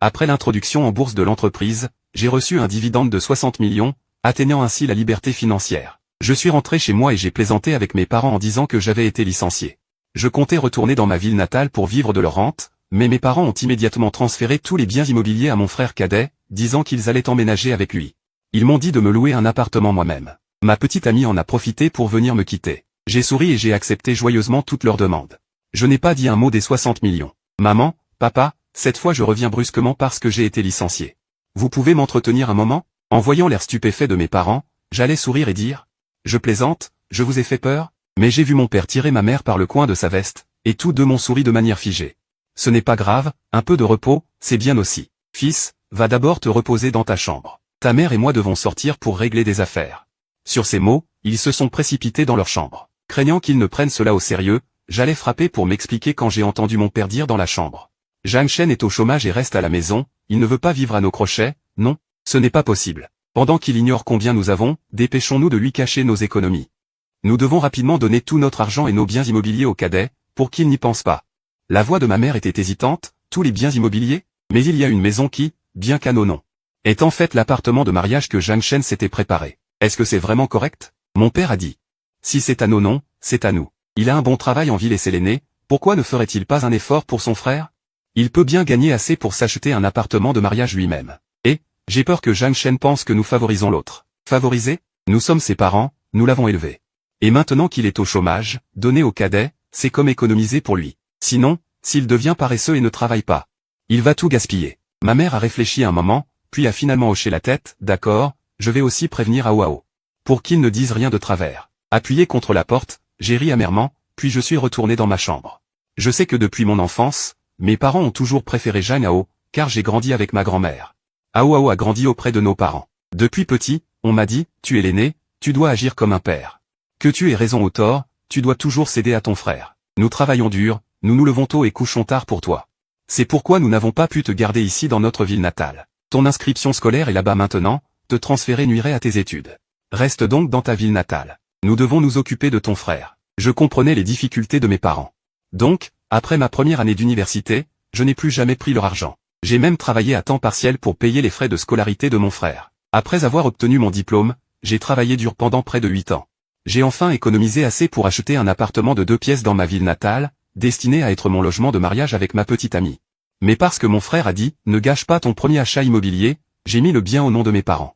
Après l'introduction en bourse de l'entreprise, j'ai reçu un dividende de 60 millions, atteignant ainsi la liberté financière. Je suis rentré chez moi et j'ai plaisanté avec mes parents en disant que j'avais été licencié. Je comptais retourner dans ma ville natale pour vivre de leur rente, mais mes parents ont immédiatement transféré tous les biens immobiliers à mon frère cadet, disant qu'ils allaient emménager avec lui. Ils m'ont dit de me louer un appartement moi-même. Ma petite amie en a profité pour venir me quitter. J'ai souri et j'ai accepté joyeusement toutes leurs demandes. Je n'ai pas dit un mot des 60 millions. Maman, papa, cette fois je reviens brusquement parce que j'ai été licencié. Vous pouvez m'entretenir un moment? En voyant l'air stupéfait de mes parents, j'allais sourire et dire « Je plaisante, je vous ai fait peur ?» Mais j'ai vu mon père tirer ma mère par le coin de sa veste, et tous deux m'ont souri de manière figée. « Ce n'est pas grave, un peu de repos, c'est bien aussi. Fils, va d'abord te reposer dans ta chambre. Ta mère et moi devons sortir pour régler des affaires. » Sur ces mots, ils se sont précipités dans leur chambre. Craignant qu'ils ne prennent cela au sérieux, j'allais frapper pour m'expliquer quand j'ai entendu mon père dire dans la chambre « Zhang Shen est au chômage et reste à la maison, il ne veut pas vivre à nos crochets, non, ce n'est pas possible. Pendant qu'il ignore combien nous avons, dépêchons-nous de lui cacher nos économies. Nous devons rapidement donner tout notre argent et nos biens immobiliers au cadet, pour qu'il n'y pense pas. » La voix de ma mère était hésitante, tous les biens immobiliers, mais il y a une maison qui, bien qu'à nos noms, est en fait l'appartement de mariage que Zhang Shen s'était préparé. Est-ce que c'est vraiment correct? Mon père a dit. Si c'est à nos noms, c'est à nous. Il a un bon travail en ville et c'est l'aîné, pourquoi ne ferait-il pas un effort pour son frère? Il peut bien gagner assez pour s'acheter un appartement de mariage lui-même. Et, j'ai peur que Zhang Shen pense que nous favorisons l'autre. Favoriser? Nous sommes ses parents, nous l'avons élevé. Et maintenant qu'il est au chômage, donner au cadet, c'est comme économiser pour lui. Sinon, s'il devient paresseux et ne travaille pas, il va tout gaspiller. Ma mère a réfléchi un moment, puis a finalement hoché la tête, d'accord, je vais aussi prévenir Ao. Pour qu'il ne dise rien de travers. Appuyé contre la porte, j'ai ri amèrement, puis je suis retourné dans ma chambre. Je sais que depuis mon enfance, mes parents ont toujours préféré Zhang Ao, car j'ai grandi avec ma grand-mère. Ao a grandi auprès de nos parents. Depuis petit, on m'a dit, tu es l'aîné, tu dois agir comme un père. Que tu aies raison ou tort, tu dois toujours céder à ton frère. Nous travaillons dur, nous nous levons tôt et couchons tard pour toi. C'est pourquoi nous n'avons pas pu te garder ici dans notre ville natale. Ton inscription scolaire est là-bas maintenant, te transférer nuirait à tes études. Reste donc dans ta ville natale. Nous devons nous occuper de ton frère. Je comprenais les difficultés de mes parents. Donc, après ma première année d'université, je n'ai plus jamais pris leur argent. J'ai même travaillé à temps partiel pour payer les frais de scolarité de mon frère. Après avoir obtenu mon diplôme, j'ai travaillé dur pendant près de 8 ans. J'ai enfin économisé assez pour acheter un appartement de 2 pièces dans ma ville natale, destiné à être mon logement de mariage avec ma petite amie. Mais parce que mon frère a dit, ne gâche pas ton premier achat immobilier, j'ai mis le bien au nom de mes parents.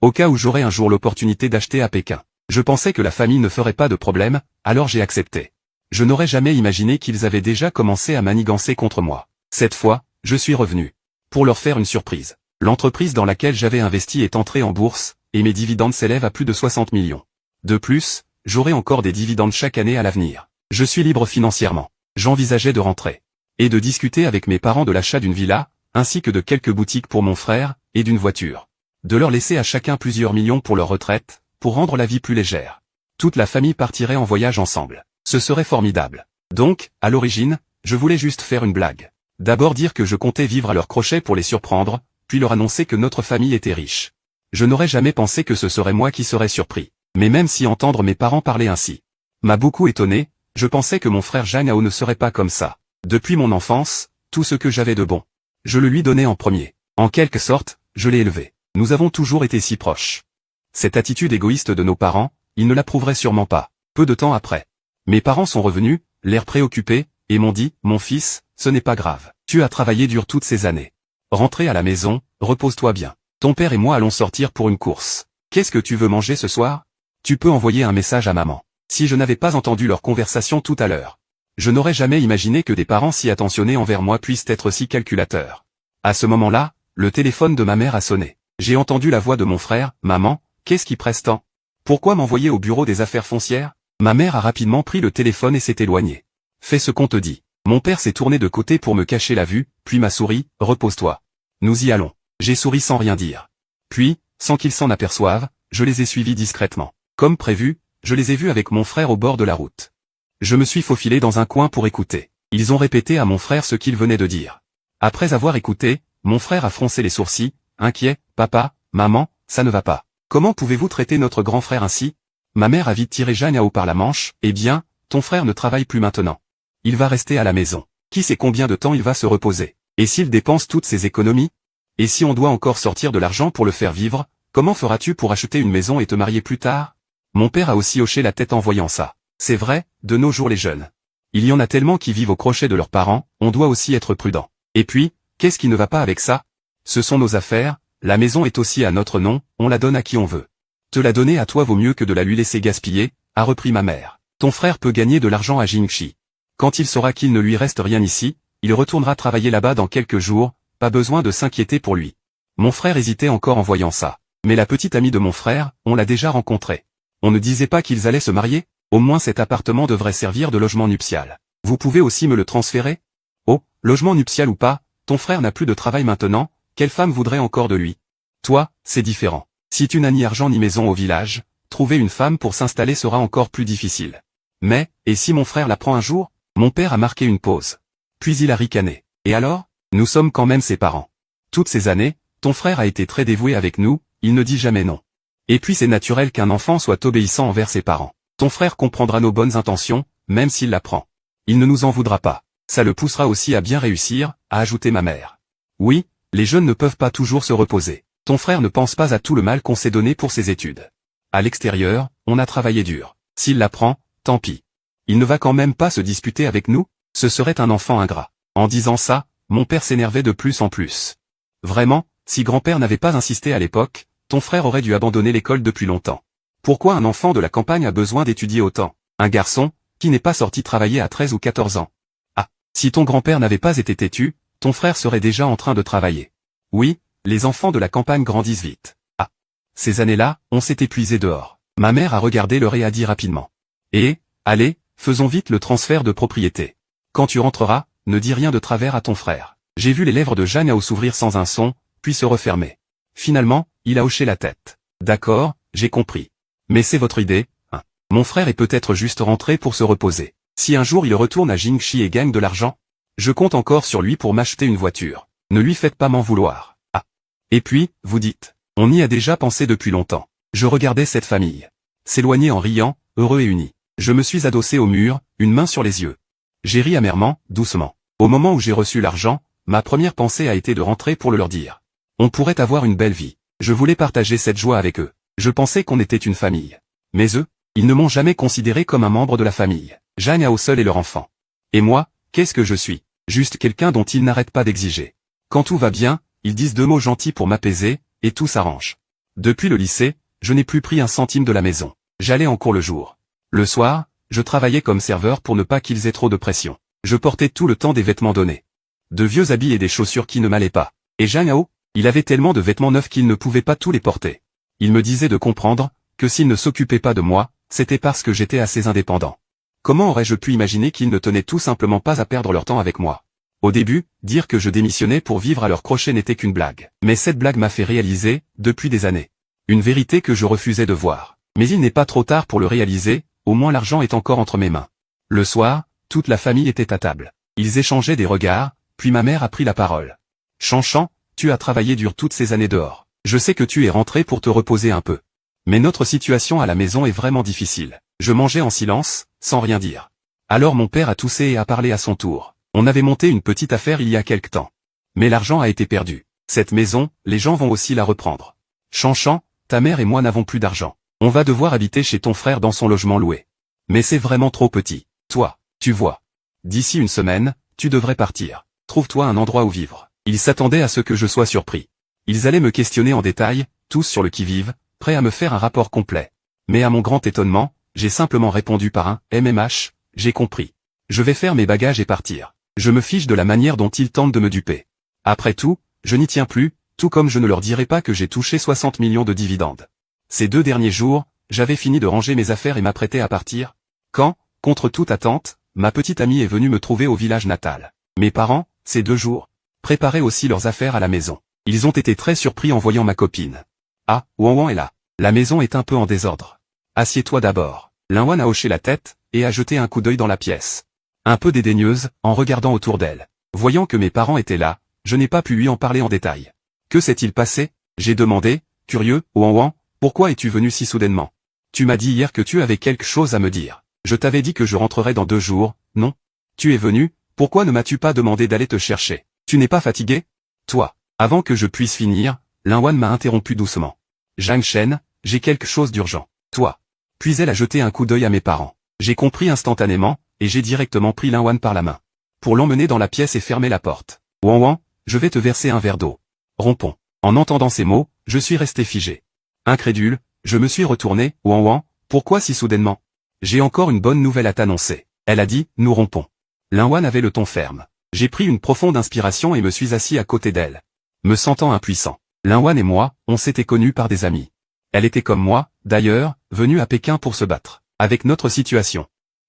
Au cas où j'aurais un jour l'opportunité d'acheter à Pékin. Je pensais que la famille ne ferait pas de problème, alors j'ai accepté. Je n'aurais jamais imaginé qu'ils avaient déjà commencé à manigancer contre moi. Cette fois, je suis revenu. Pour leur faire une surprise. L'entreprise dans laquelle j'avais investi est entrée en bourse, et mes dividendes s'élèvent à plus de 60 millions. De plus, j'aurai encore des dividendes chaque année à l'avenir. Je suis libre financièrement. J'envisageais de rentrer. Et de discuter avec mes parents de l'achat d'une villa, ainsi que de quelques boutiques pour mon frère, et d'une voiture. De leur laisser à chacun plusieurs millions pour leur retraite, pour rendre la vie plus légère. Toute la famille partirait en voyage ensemble. Ce serait formidable. Donc, à l'origine, je voulais juste faire une blague. D'abord dire que je comptais vivre à leur crochet pour les surprendre, puis leur annoncer que notre famille était riche. Je n'aurais jamais pensé que ce serait moi qui serais surpris. Mais même si entendre mes parents parler ainsi m'a beaucoup étonné, je pensais que mon frère Zhang Ao ne serait pas comme ça. Depuis mon enfance, tout ce que j'avais de bon, je le lui donnais en premier. En quelque sorte, je l'ai élevé. Nous avons toujours été si proches. Cette attitude égoïste de nos parents, ils ne l'approuveraient sûrement pas. Peu de temps après, mes parents sont revenus, l'air préoccupés, et m'ont dit, mon fils, ce n'est pas grave. Tu as travaillé dur toutes ces années. Rentrez à la maison, repose-toi bien. Ton père et moi allons sortir pour une course. Qu'est-ce que tu veux manger ce soir? Tu peux envoyer un message à maman. Si je n'avais pas entendu leur conversation tout à l'heure, je n'aurais jamais imaginé que des parents si attentionnés envers moi puissent être si calculateurs. À ce moment-là, le téléphone de ma mère a sonné. J'ai entendu la voix de mon frère, maman, qu'est-ce qui presse tant? Pourquoi m'envoyer au bureau des affaires foncières? Ma mère a rapidement pris le téléphone et s'est éloignée. Fais ce qu'on te dit. Mon père s'est tourné de côté pour me cacher la vue, puis m'a souri, repose-toi. Nous y allons. J'ai souri sans rien dire. Puis, sans qu'ils s'en aperçoivent, je les ai suivis discrètement. Comme prévu, je les ai vus avec mon frère au bord de la route. Je me suis faufilé dans un coin pour écouter. Ils ont répété à mon frère ce qu'ils venaient de dire. Après avoir écouté, mon frère a froncé les sourcils, inquiet, papa, maman, ça ne va pas. Comment pouvez-vous traiter notre grand frère ainsi? Ma mère a vite tiré Zhang Ao par la manche, eh bien, ton frère ne travaille plus maintenant. Il va rester à la maison. Qui sait combien de temps il va se reposer? Et s'il dépense toutes ses économies? Et si on doit encore sortir de l'argent pour le faire vivre, comment feras-tu pour acheter une maison et te marier plus tard? Mon père a aussi hoché la tête en voyant ça. C'est vrai, de nos jours les jeunes. Il y en a tellement qui vivent au crochet de leurs parents, on doit aussi être prudent. Et puis, qu'est-ce qui ne va pas avec ça? Ce sont nos affaires, la maison est aussi à notre nom, on la donne à qui on veut. Te la donner à toi vaut mieux que de la lui laisser gaspiller, a repris ma mère. Ton frère peut gagner de l'argent à Jingxi. Quand il saura qu'il ne lui reste rien ici, il retournera travailler là-bas dans quelques jours, pas besoin de s'inquiéter pour lui. Mon frère hésitait encore en voyant ça. Mais la petite amie de mon frère, on l'a déjà rencontrée. On ne disait pas qu'ils allaient se marier? Au moins cet appartement devrait servir de logement nuptial. Vous pouvez aussi me le transférer? Oh, logement nuptial ou pas, ton frère n'a plus de travail maintenant, quelle femme voudrait encore de lui? Toi, c'est différent. Si tu n'as ni argent ni maison au village, trouver une femme pour s'installer sera encore plus difficile. Mais, et si mon frère la prend un jour? Mon père a marqué une pause. Puis il a ricané. Et alors? Nous sommes quand même ses parents. Toutes ces années, ton frère a été très dévoué avec nous, il ne dit jamais non. Et puis c'est naturel qu'un enfant soit obéissant envers ses parents. Ton frère comprendra nos bonnes intentions, même s'il la prend. Il ne nous en voudra pas. Ça le poussera aussi à bien réussir, a ajouté ma mère. Oui, les jeunes ne peuvent pas toujours se reposer. Ton frère ne pense pas à tout le mal qu'on s'est donné pour ses études. À l'extérieur, on a travaillé dur. S'il la prend, tant pis. Il ne va quand même pas se disputer avec nous? Ce serait un enfant ingrat. En disant ça, mon père s'énervait de plus en plus. Vraiment, si grand-père n'avait pas insisté à l'époque, ton frère aurait dû abandonner l'école depuis longtemps. Pourquoi un enfant de la campagne a besoin d'étudier autant? Un garçon, qui n'est pas sorti travailler à 13 ou 14 ans. Ah, si ton grand-père n'avait pas été têtu, ton frère serait déjà en train de travailler. Oui, les enfants de la campagne grandissent vite. Ah, ces années-là, on s'est épuisé dehors. Ma mère a regardé l'heure et a dit rapidement. Et, allez, faisons vite le transfert de propriété. Quand tu rentreras, ne dis rien de travers à ton frère. J'ai vu les lèvres de Jeanne s'ouvrir sans un son, puis se refermer. Finalement, il a hoché la tête. D'accord, j'ai compris. Mais c'est votre idée, hein. Mon frère est peut-être juste rentré pour se reposer. Si un jour il retourne à Jingxi et gagne de l'argent, je compte encore sur lui pour m'acheter une voiture. Ne lui faites pas m'en vouloir. Ah. Et puis, vous dites, on y a déjà pensé depuis longtemps. Je regardais cette famille s'éloigner en riant, heureux et unis. Je me suis adossé au mur, une main sur les yeux. J'ai ri amèrement, doucement. Au moment où j'ai reçu l'argent, ma première pensée a été de rentrer pour le leur dire. On pourrait avoir une belle vie. Je voulais partager cette joie avec eux. Je pensais qu'on était une famille. Mais eux, ils ne m'ont jamais considéré comme un membre de la famille. Jeanne Yao seul et leur enfant. Et moi, qu'est-ce que je suis? Juste quelqu'un dont ils n'arrêtent pas d'exiger. Quand tout va bien, ils disent 2 mots gentils pour m'apaiser, et tout s'arrange. Depuis le lycée, je n'ai plus pris un centime de la maison. J'allais en cours le jour. Le soir, je travaillais comme serveur pour ne pas qu'ils aient trop de pression. Je portais tout le temps des vêtements donnés. De vieux habits et des chaussures qui ne m'allaient pas. Et Jean Yao, il avait tellement de vêtements neufs qu'il ne pouvait pas tous les porter. Il me disait de comprendre, que s'il ne s'occupait pas de moi, c'était parce que j'étais assez indépendant. Comment aurais-je pu imaginer qu'ils ne tenaient tout simplement pas à perdre leur temps avec moi? Au début, dire que je démissionnais pour vivre à leur crochet n'était qu'une blague. Mais cette blague m'a fait réaliser, depuis des années, une vérité que je refusais de voir. Mais il n'est pas trop tard pour le réaliser, au moins l'argent est encore entre mes mains. Le soir, toute la famille était à table. Ils échangeaient des regards, puis ma mère a pris la parole. Chanchan, tu as travaillé dur toutes ces années dehors. Je sais que tu es rentré pour te reposer un peu. Mais notre situation à la maison est vraiment difficile. Je mangeais en silence, sans rien dire. Alors mon père a toussé et a parlé à son tour. On avait monté une petite affaire il y a quelque temps. Mais l'argent a été perdu. Cette maison, les gens vont aussi la reprendre. Chanchan, ta mère et moi n'avons plus d'argent. On va devoir habiter chez ton frère dans son logement loué. Mais c'est vraiment trop petit. Toi, tu vois. D'ici une semaine, tu devrais partir. Trouve-toi un endroit où vivre. Ils s'attendaient à ce que je sois surpris. Ils allaient me questionner en détail, tous sur le qui-vive, prêts à me faire un rapport complet. Mais à mon grand étonnement, j'ai simplement répondu par un « MMH, j'ai compris. Je vais faire mes bagages et partir. Je me fiche de la manière dont ils tentent de me duper. Après tout, je n'y tiens plus, tout comme je ne leur dirai pas que j'ai touché 60 millions de dividendes. Ces 2 derniers jours, j'avais fini de ranger mes affaires et m'apprêtais à partir, quand, contre toute attente, ma petite amie est venue me trouver au village natal. Mes parents, ces 2 jours, préparaient aussi leurs affaires à la maison. Ils ont été très surpris en voyant ma copine. Ah, Wanwan est là. La maison est un peu en désordre. Assieds-toi d'abord. Linwan a hoché la tête, et a jeté un coup d'œil dans la pièce. Un peu dédaigneuse, en regardant autour d'elle. Voyant que mes parents étaient là, je n'ai pas pu lui en parler en détail. Que s'est-il passé? J'ai demandé, curieux, Wanwan, pourquoi es-tu venu si soudainement? Tu m'as dit hier que tu avais quelque chose à me dire. Je t'avais dit que je rentrerais dans 2 jours, non? Tu es venu, pourquoi ne m'as-tu pas demandé d'aller te chercher? Tu n'es pas fatigué? Toi. Avant que je puisse finir, Lin Wan m'a interrompu doucement. Zhang Shen, j'ai quelque chose d'urgent. Toi. Puis elle a jeté un coup d'œil à mes parents. J'ai compris instantanément, et j'ai directement pris Lin Wan par la main. Pour l'emmener dans la pièce et fermer la porte. Wan Wan, je vais te verser un verre d'eau. Rompons. En entendant ces mots, je suis resté figé. Incrédule, je me suis retourné. Wan Wan, pourquoi si soudainement? J'ai encore une bonne nouvelle à t'annoncer. Elle a dit, nous rompons. Lin Wan avait le ton ferme. J'ai pris une profonde inspiration et me suis assis à côté d'elle. Me sentant impuissant. Lin Wan et moi, on s'était connus par des amis. Elle était comme moi, d'ailleurs, venue à Pékin pour se battre. Avec notre situation.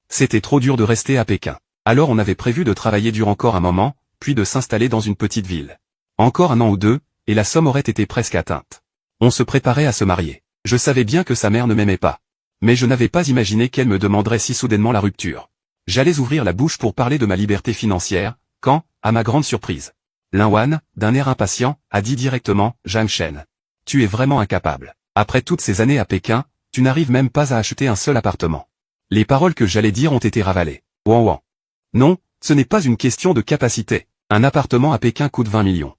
C'était trop dur de rester à Pékin. Alors on avait prévu de travailler dur encore un moment, puis de s'installer dans une petite ville. Encore un an ou deux, et la somme aurait été presque atteinte. On se préparait à se marier. Je savais bien que sa mère ne m'aimait pas. Mais je n'avais pas imaginé qu'elle me demanderait si soudainement la rupture. J'allais ouvrir la bouche pour parler de ma liberté financière, quand, à ma grande surprise, Lin Wan, d'un air impatient, a dit directement, Zhang Shen. Tu es vraiment incapable. Après toutes ces années à Pékin, tu n'arrives même pas à acheter un seul appartement. Les paroles que j'allais dire ont été ravalées. Wan Wan. Non, ce n'est pas une question de capacité. Un appartement à Pékin coûte 20 millions.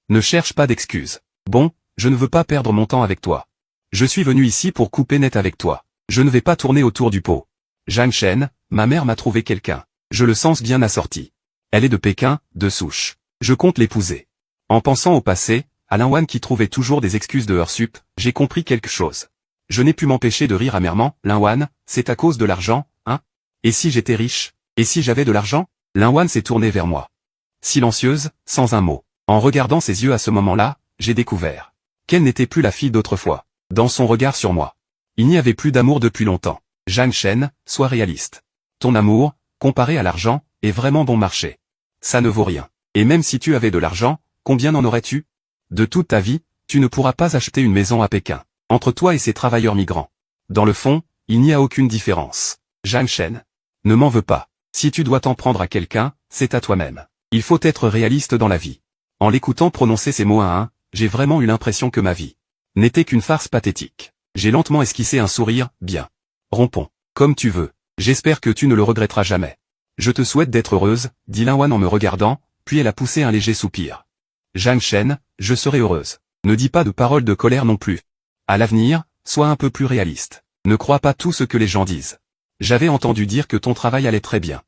Ne cherche pas d'excuses. Bon, je ne veux pas perdre mon temps avec toi. Je suis venu ici pour couper net avec toi. Je ne vais pas tourner autour du pot. Zhang Shen, ma mère m'a trouvé quelqu'un. Je le sens bien assorti. Elle est de Pékin, de souche. Je compte l'épouser. En pensant au passé, à Lin Wan qui trouvait toujours des excuses de heursup, j'ai compris quelque chose. Je n'ai pu m'empêcher de rire amèrement. Lin Wan, c'est à cause de l'argent, hein? Et si j'étais riche? Et si j'avais de l'argent? Lin Wan s'est tournée vers moi. Silencieuse, sans un mot. En regardant ses yeux à ce moment-là, j'ai découvert qu'elle n'était plus la fille d'autrefois. Dans son regard sur moi, il n'y avait plus d'amour depuis longtemps. Zhang Shen, sois réaliste. Ton amour, comparé à l'argent, est vraiment bon marché. Ça ne vaut rien. Et même si tu avais de l'argent, combien en aurais-tu? De toute ta vie, tu ne pourras pas acheter une maison à Pékin. Entre toi et ces travailleurs migrants. Dans le fond, il n'y a aucune différence. Zhang Shen. Ne m'en veux pas. Si tu dois t'en prendre à quelqu'un, c'est à toi-même. Il faut être réaliste dans la vie. En l'écoutant prononcer ces mots un à un, j'ai vraiment eu l'impression que ma vie n'était qu'une farce pathétique. J'ai lentement esquissé un sourire, bien. Rompons. Comme tu veux. J'espère que tu ne le regretteras jamais. Je te souhaite d'être heureuse, dit Lin Wan en me regardant, puis elle a poussé un léger soupir. Zhang Shen, je serai heureuse. Ne dis pas de paroles de colère non plus. À l'avenir, sois un peu plus réaliste. Ne crois pas tout ce que les gens disent. J'avais entendu dire que ton travail allait très bien.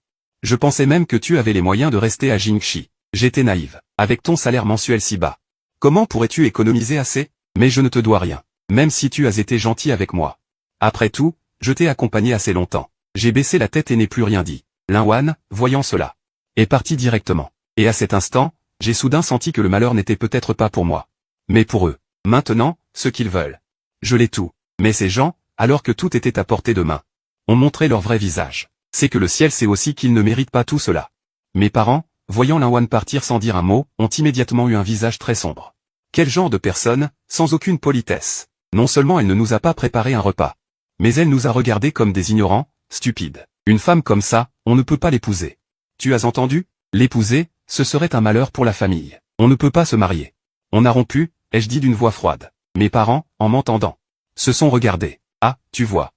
Je pensais même que tu avais les moyens de rester à Jingxi. J'étais naïve. Avec ton salaire mensuel si bas. Comment pourrais-tu économiser assez? Mais je ne te dois rien. Même si tu as été gentil avec moi. Après tout, je t'ai accompagné assez longtemps. J'ai baissé la tête et n'ai plus rien dit. Lin Wan, voyant cela, est parti directement. Et à cet instant, j'ai soudain senti que le malheur n'était peut-être pas pour moi. Mais pour eux. Maintenant, ce qu'ils veulent. Je l'ai tout. Mais ces gens, alors que tout était à portée de main, ont montré leur vrai visage. C'est que le ciel sait aussi qu'ils ne méritent pas tout cela. Mes parents, voyant Lin Wan partir sans dire un mot, ont immédiatement eu un visage très sombre. Quel genre de personne, sans aucune politesse. Non seulement elle ne nous a pas préparé un repas, mais elle nous a regardés comme des ignorants, stupides. Une femme comme ça, on ne peut pas l'épouser. Tu as entendu? L'épouser, ce serait un malheur pour la famille. On ne peut pas se marier. On a rompu, ai-je dit d'une voix froide. Mes parents, en m'entendant, se sont regardés. Ah, tu vois.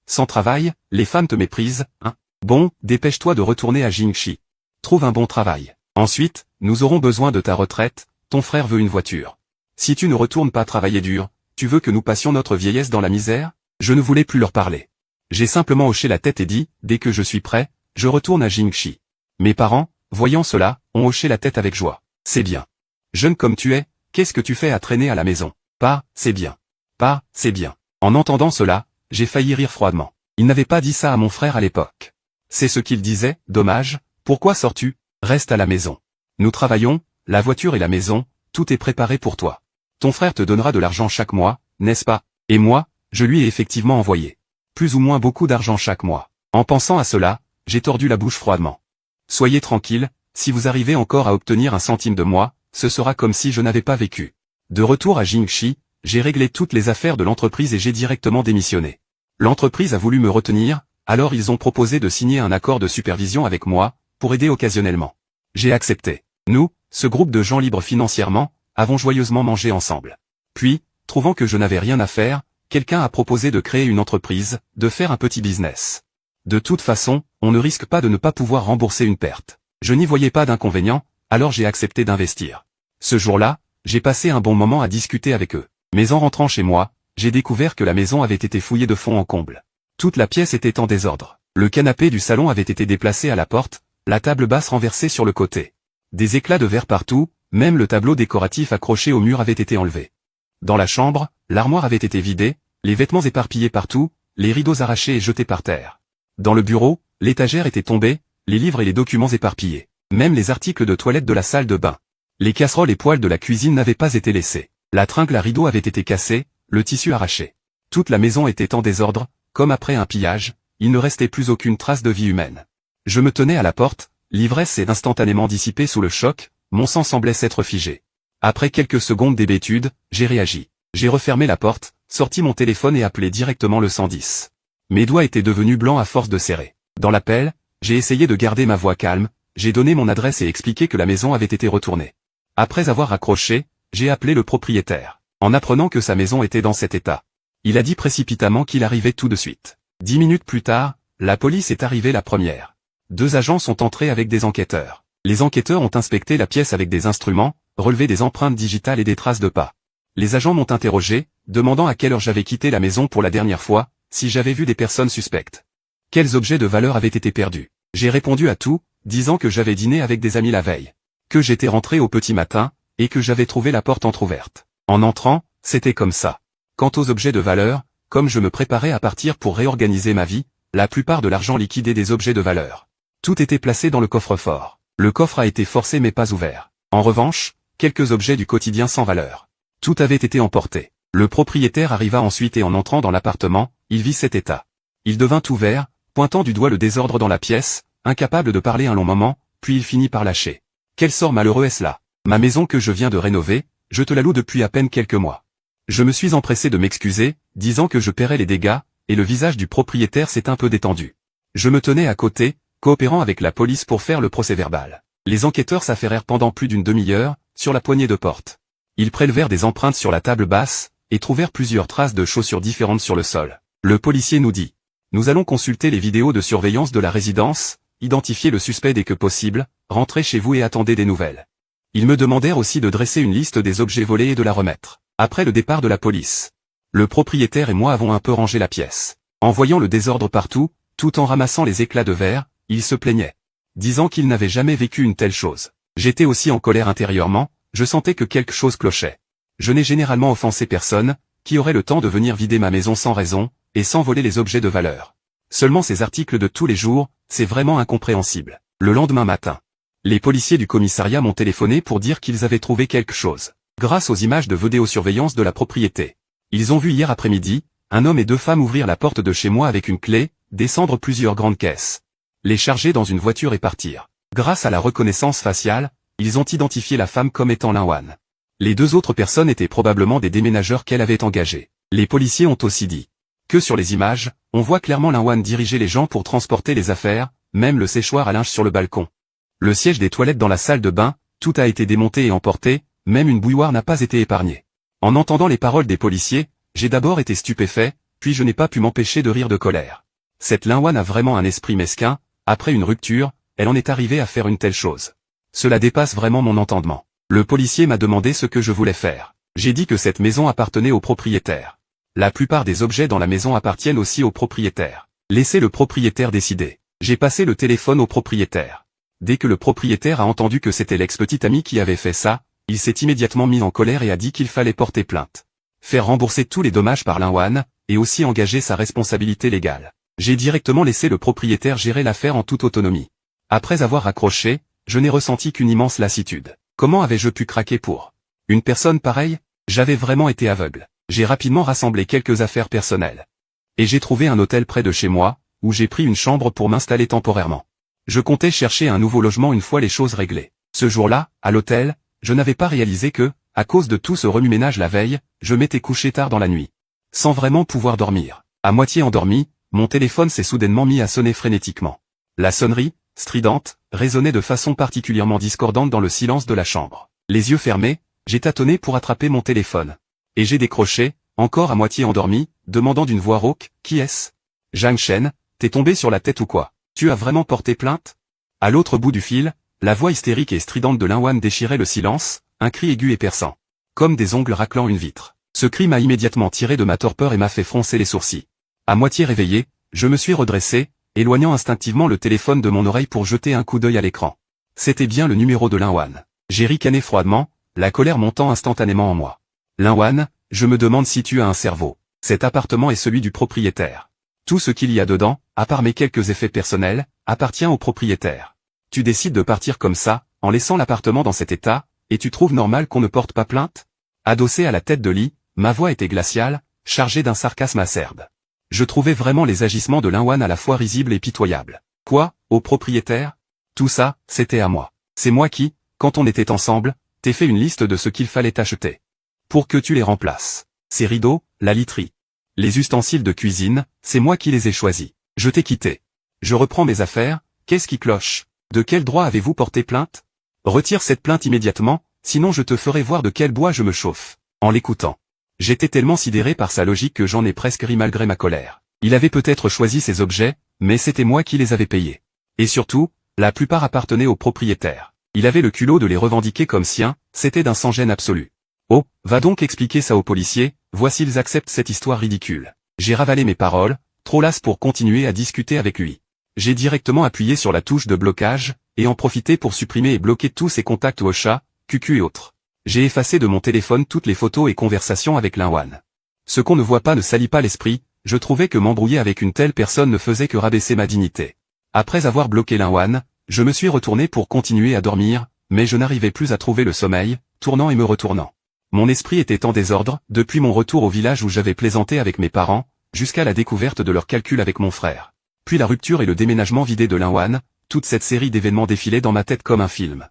Sans travail, les femmes te méprisent, hein? Bon, dépêche-toi de retourner à Jingxi. Trouve un bon travail. Ensuite, nous aurons besoin de ta retraite, ton frère veut une voiture. Si tu ne retournes pas travailler dur, tu veux que nous passions notre vieillesse dans la misère? Je ne voulais plus leur parler. J'ai simplement hoché la tête et dit, dès que je suis prêt, je retourne à Jingxi. Mes parents, voyant cela, ont hoché la tête avec joie. C'est bien. Jeune comme tu es, qu'est-ce que tu fais à traîner à la maison? Pas, c'est bien. Pas, c'est bien. En entendant cela, j'ai failli rire froidement. Il n'avait pas dit ça à mon frère à l'époque. C'est ce qu'il disait, dommage, pourquoi sors-tu? Reste à la maison. Nous travaillons, la voiture et la maison, tout est préparé pour toi. Ton frère te donnera de l'argent chaque mois, n'est-ce pas? Et moi, je lui ai effectivement envoyé plus ou moins beaucoup d'argent chaque mois. En pensant à cela, j'ai tordu la bouche froidement. Soyez tranquille, si vous arrivez encore à obtenir un centime de moi, ce sera comme si je n'avais pas vécu. De retour à Jingxi, j'ai réglé toutes les affaires de l'entreprise et j'ai directement démissionné. L'entreprise a voulu me retenir, alors ils ont proposé de signer un accord de supervision avec moi, pour aider occasionnellement. J'ai accepté. Nous, ce groupe de gens libres financièrement, avons joyeusement mangé ensemble. Puis, trouvant que je n'avais rien à faire, quelqu'un a proposé de créer une entreprise, de faire un petit business. De toute façon, on ne risque pas de ne pas pouvoir rembourser une perte. Je n'y voyais pas d'inconvénient, alors j'ai accepté d'investir. Ce jour-là, j'ai passé un bon moment à discuter avec eux. Mais en rentrant chez moi, j'ai découvert que la maison avait été fouillée de fond en comble. Toute la pièce était en désordre. Le canapé du salon avait été déplacé à la porte, la table basse renversée sur le côté. Des éclats de verre partout, même le tableau décoratif accroché au mur avait été enlevé. Dans la chambre, l'armoire avait été vidée, les vêtements éparpillés partout, les rideaux arrachés et jetés par terre. Dans le bureau, l'étagère était tombée, les livres et les documents éparpillés. Même les articles de toilette de la salle de bain. Les casseroles et poêles de la cuisine n'avaient pas été laissés. La tringle à rideaux avait été cassée, le tissu arraché. Toute la maison était en désordre, comme après un pillage, il ne restait plus aucune trace de vie humaine. Je me tenais à la porte, l'ivresse s'est instantanément dissipée sous le choc, mon sang semblait s'être figé. Après quelques secondes d'hébétude, j'ai réagi. J'ai refermé la porte, sorti mon téléphone et appelé directement le 110. Mes doigts étaient devenus blancs à force de serrer. Dans l'appel, j'ai essayé de garder ma voix calme, j'ai donné mon adresse et expliqué que la maison avait été retournée. Après avoir raccroché, j'ai appelé le propriétaire, en apprenant que sa maison était dans cet état. Il a dit précipitamment qu'il arrivait tout de suite. 10 minutes plus tard, la police est arrivée la première. 2 agents sont entrés avec des enquêteurs. Les enquêteurs ont inspecté la pièce avec des instruments, relevé des empreintes digitales et des traces de pas. Les agents m'ont interrogé, demandant à quelle heure j'avais quitté la maison pour la dernière fois, si j'avais vu des personnes suspectes. Quels objets de valeur avaient été perdus. J'ai répondu à tout, disant que j'avais dîné avec des amis la veille, que j'étais rentré au petit matin, et que j'avais trouvé la porte entrouverte. En entrant, c'était comme ça. Quant aux objets de valeur, comme je me préparais à partir pour réorganiser ma vie, la plupart de l'argent liquide et des objets de valeur. Tout était placé dans le coffre-fort. Le coffre a été forcé mais pas ouvert. En revanche, quelques objets du quotidien sans valeur. Tout avait été emporté. Le propriétaire arriva ensuite et en entrant dans l'appartement, il vit cet état. Il devint tout vert, pointant du doigt le désordre dans la pièce, incapable de parler un long moment, puis il finit par lâcher. Quel sort malheureux est-ce là? Ma maison que je viens de rénover, je te la loue depuis à peine quelques mois. Je me suis empressé de m'excuser, disant que je paierais les dégâts, et le visage du propriétaire s'est un peu détendu. Je me tenais à côté, coopérant avec la police pour faire le procès-verbal. Les enquêteurs s'affairèrent pendant plus d'une demi-heure, sur la poignée de porte. Ils prélevèrent des empreintes sur la table basse, et trouvèrent plusieurs traces de chaussures différentes sur le sol. Le policier nous dit: nous allons consulter les vidéos de surveillance de la résidence, identifier le suspect dès que possible, rentrez chez vous et attendez des nouvelles. Ils me demandèrent aussi de dresser une liste des objets volés et de la remettre. Après le départ de la police, le propriétaire et moi avons un peu rangé la pièce. En voyant le désordre partout, tout en ramassant les éclats de verre, il se plaignait, disant qu'il n'avait jamais vécu une telle chose. J'étais aussi en colère intérieurement, je sentais que quelque chose clochait. Je n'ai généralement offensé personne, qui aurait le temps de venir vider ma maison sans raison, et sans voler les objets de valeur. Seulement ces articles de tous les jours, c'est vraiment incompréhensible. Le lendemain matin, les policiers du commissariat m'ont téléphoné pour dire qu'ils avaient trouvé quelque chose. Grâce aux images de vidéosurveillance de la propriété. Ils ont vu hier après-midi, un homme et 2 femmes ouvrir la porte de chez moi avec une clé, descendre plusieurs grandes caisses, les charger dans une voiture et partir. Grâce à la reconnaissance faciale, ils ont identifié la femme comme étant Linwan. Les 2 autres personnes étaient probablement des déménageurs qu'elle avait engagés. Les policiers ont aussi dit que sur les images, on voit clairement Linwan diriger les gens pour transporter les affaires, même le séchoir à linge sur le balcon. Le siège des toilettes dans la salle de bain, tout a été démonté et emporté, même une bouilloire n'a pas été épargnée. En entendant les paroles des policiers, j'ai d'abord été stupéfait, puis je n'ai pas pu m'empêcher de rire de colère. Cette Linwan a vraiment un esprit mesquin, après une rupture, elle en est arrivée à faire une telle chose. Cela dépasse vraiment mon entendement. Le policier m'a demandé ce que je voulais faire. J'ai dit que cette maison appartenait au propriétaire. La plupart des objets dans la maison appartiennent aussi au propriétaire. Laissez le propriétaire décider. J'ai passé le téléphone au propriétaire. Dès que le propriétaire a entendu que c'était l'ex-petite amie qui avait fait ça, il s'est immédiatement mis en colère et a dit qu'il fallait porter plainte. Faire rembourser tous les dommages par Linwan, et aussi engager sa responsabilité légale. J'ai directement laissé le propriétaire gérer l'affaire en toute autonomie. Après avoir raccroché, je n'ai ressenti qu'une immense lassitude. Comment avais-je pu craquer pour une personne pareille? J'avais vraiment été aveugle. J'ai rapidement rassemblé quelques affaires personnelles. Et j'ai trouvé un hôtel près de chez moi, où j'ai pris une chambre pour m'installer temporairement. Je comptais chercher un nouveau logement une fois les choses réglées. Ce jour-là, à l'hôtel, je n'avais pas réalisé que, à cause de tout ce remue-ménage la veille, je m'étais couché tard dans la nuit. Sans vraiment pouvoir dormir. À moitié endormi, mon téléphone s'est soudainement mis à sonner frénétiquement. La sonnerie, stridente, résonnait de façon particulièrement discordante dans le silence de la chambre. Les yeux fermés, j'ai tâtonné pour attraper mon téléphone. Et j'ai décroché, encore à moitié endormi, demandant d'une voix rauque, « Qui est-ce » Zhang Shen, T'es tombé sur la tête ou quoi? Tu as vraiment porté plainte? À l'autre bout du fil, la voix hystérique et stridente de Linwan déchirait le silence, un cri aigu et perçant. Comme des ongles raclant une vitre. Ce cri m'a immédiatement tiré de ma torpeur et m'a fait froncer les sourcils. À moitié réveillé, je me suis redressé, éloignant instinctivement le téléphone de mon oreille pour jeter un coup d'œil à l'écran. C'était bien le numéro de Linwan. J'ai ricané froidement, la colère montant instantanément en moi. Linwan, je me demande si tu as un cerveau. Cet appartement est celui du propriétaire. Tout ce qu'il y a dedans, à part mes quelques effets personnels, appartient au propriétaire. Tu décides de partir comme ça, en laissant l'appartement dans cet état, et tu trouves normal qu'on ne porte pas plainte? Adossé à la tête de lit, ma voix était glaciale, chargée d'un sarcasme acerbe. Je trouvais vraiment les agissements de Linwan à la fois risibles et pitoyables. Quoi, au propriétaire? Tout ça, c'était à moi. C'est moi qui, quand on était ensemble, t'ai fait une liste de ce qu'il fallait acheter. Pour que tu les remplaces. Ces rideaux, la literie. Les ustensiles de cuisine, c'est moi qui les ai choisis. Je t'ai quitté. Je reprends mes affaires, qu'est-ce qui cloche? De quel droit avez-vous porté plainte? Retire cette plainte immédiatement, sinon je te ferai voir de quel bois je me chauffe. En l'écoutant. J'étais tellement sidéré par sa logique que j'en ai presque ri malgré ma colère. Il avait peut-être choisi ces objets, mais c'était moi qui les avais payés. Et surtout, la plupart appartenaient au propriétaire. Il avait le culot de les revendiquer comme siens, c'était d'un sans-gêne absolu. Oh, va donc expliquer ça aux policiers, vois s'ils acceptent cette histoire ridicule. J'ai ravalé mes paroles, trop las pour continuer à discuter avec lui. J'ai directement appuyé sur la touche de blocage, et en profité pour supprimer et bloquer tous ses contacts Ocha, QQ et autres. J'ai effacé de mon téléphone toutes les photos et conversations avec Linwan. Ce qu'on ne voit pas ne salit pas l'esprit, je trouvais que m'embrouiller avec une telle personne ne faisait que rabaisser ma dignité. Après avoir bloqué Linwan, je me suis retourné pour continuer à dormir, mais je n'arrivais plus à trouver le sommeil, tournant et me retournant. Mon esprit était en désordre, depuis mon retour au village où j'avais plaisanté avec mes parents, jusqu'à la découverte de leurs calculs avec mon frère. Puis la rupture et le déménagement vidé de Linwan, toute cette série d'événements défilait dans ma tête comme un film.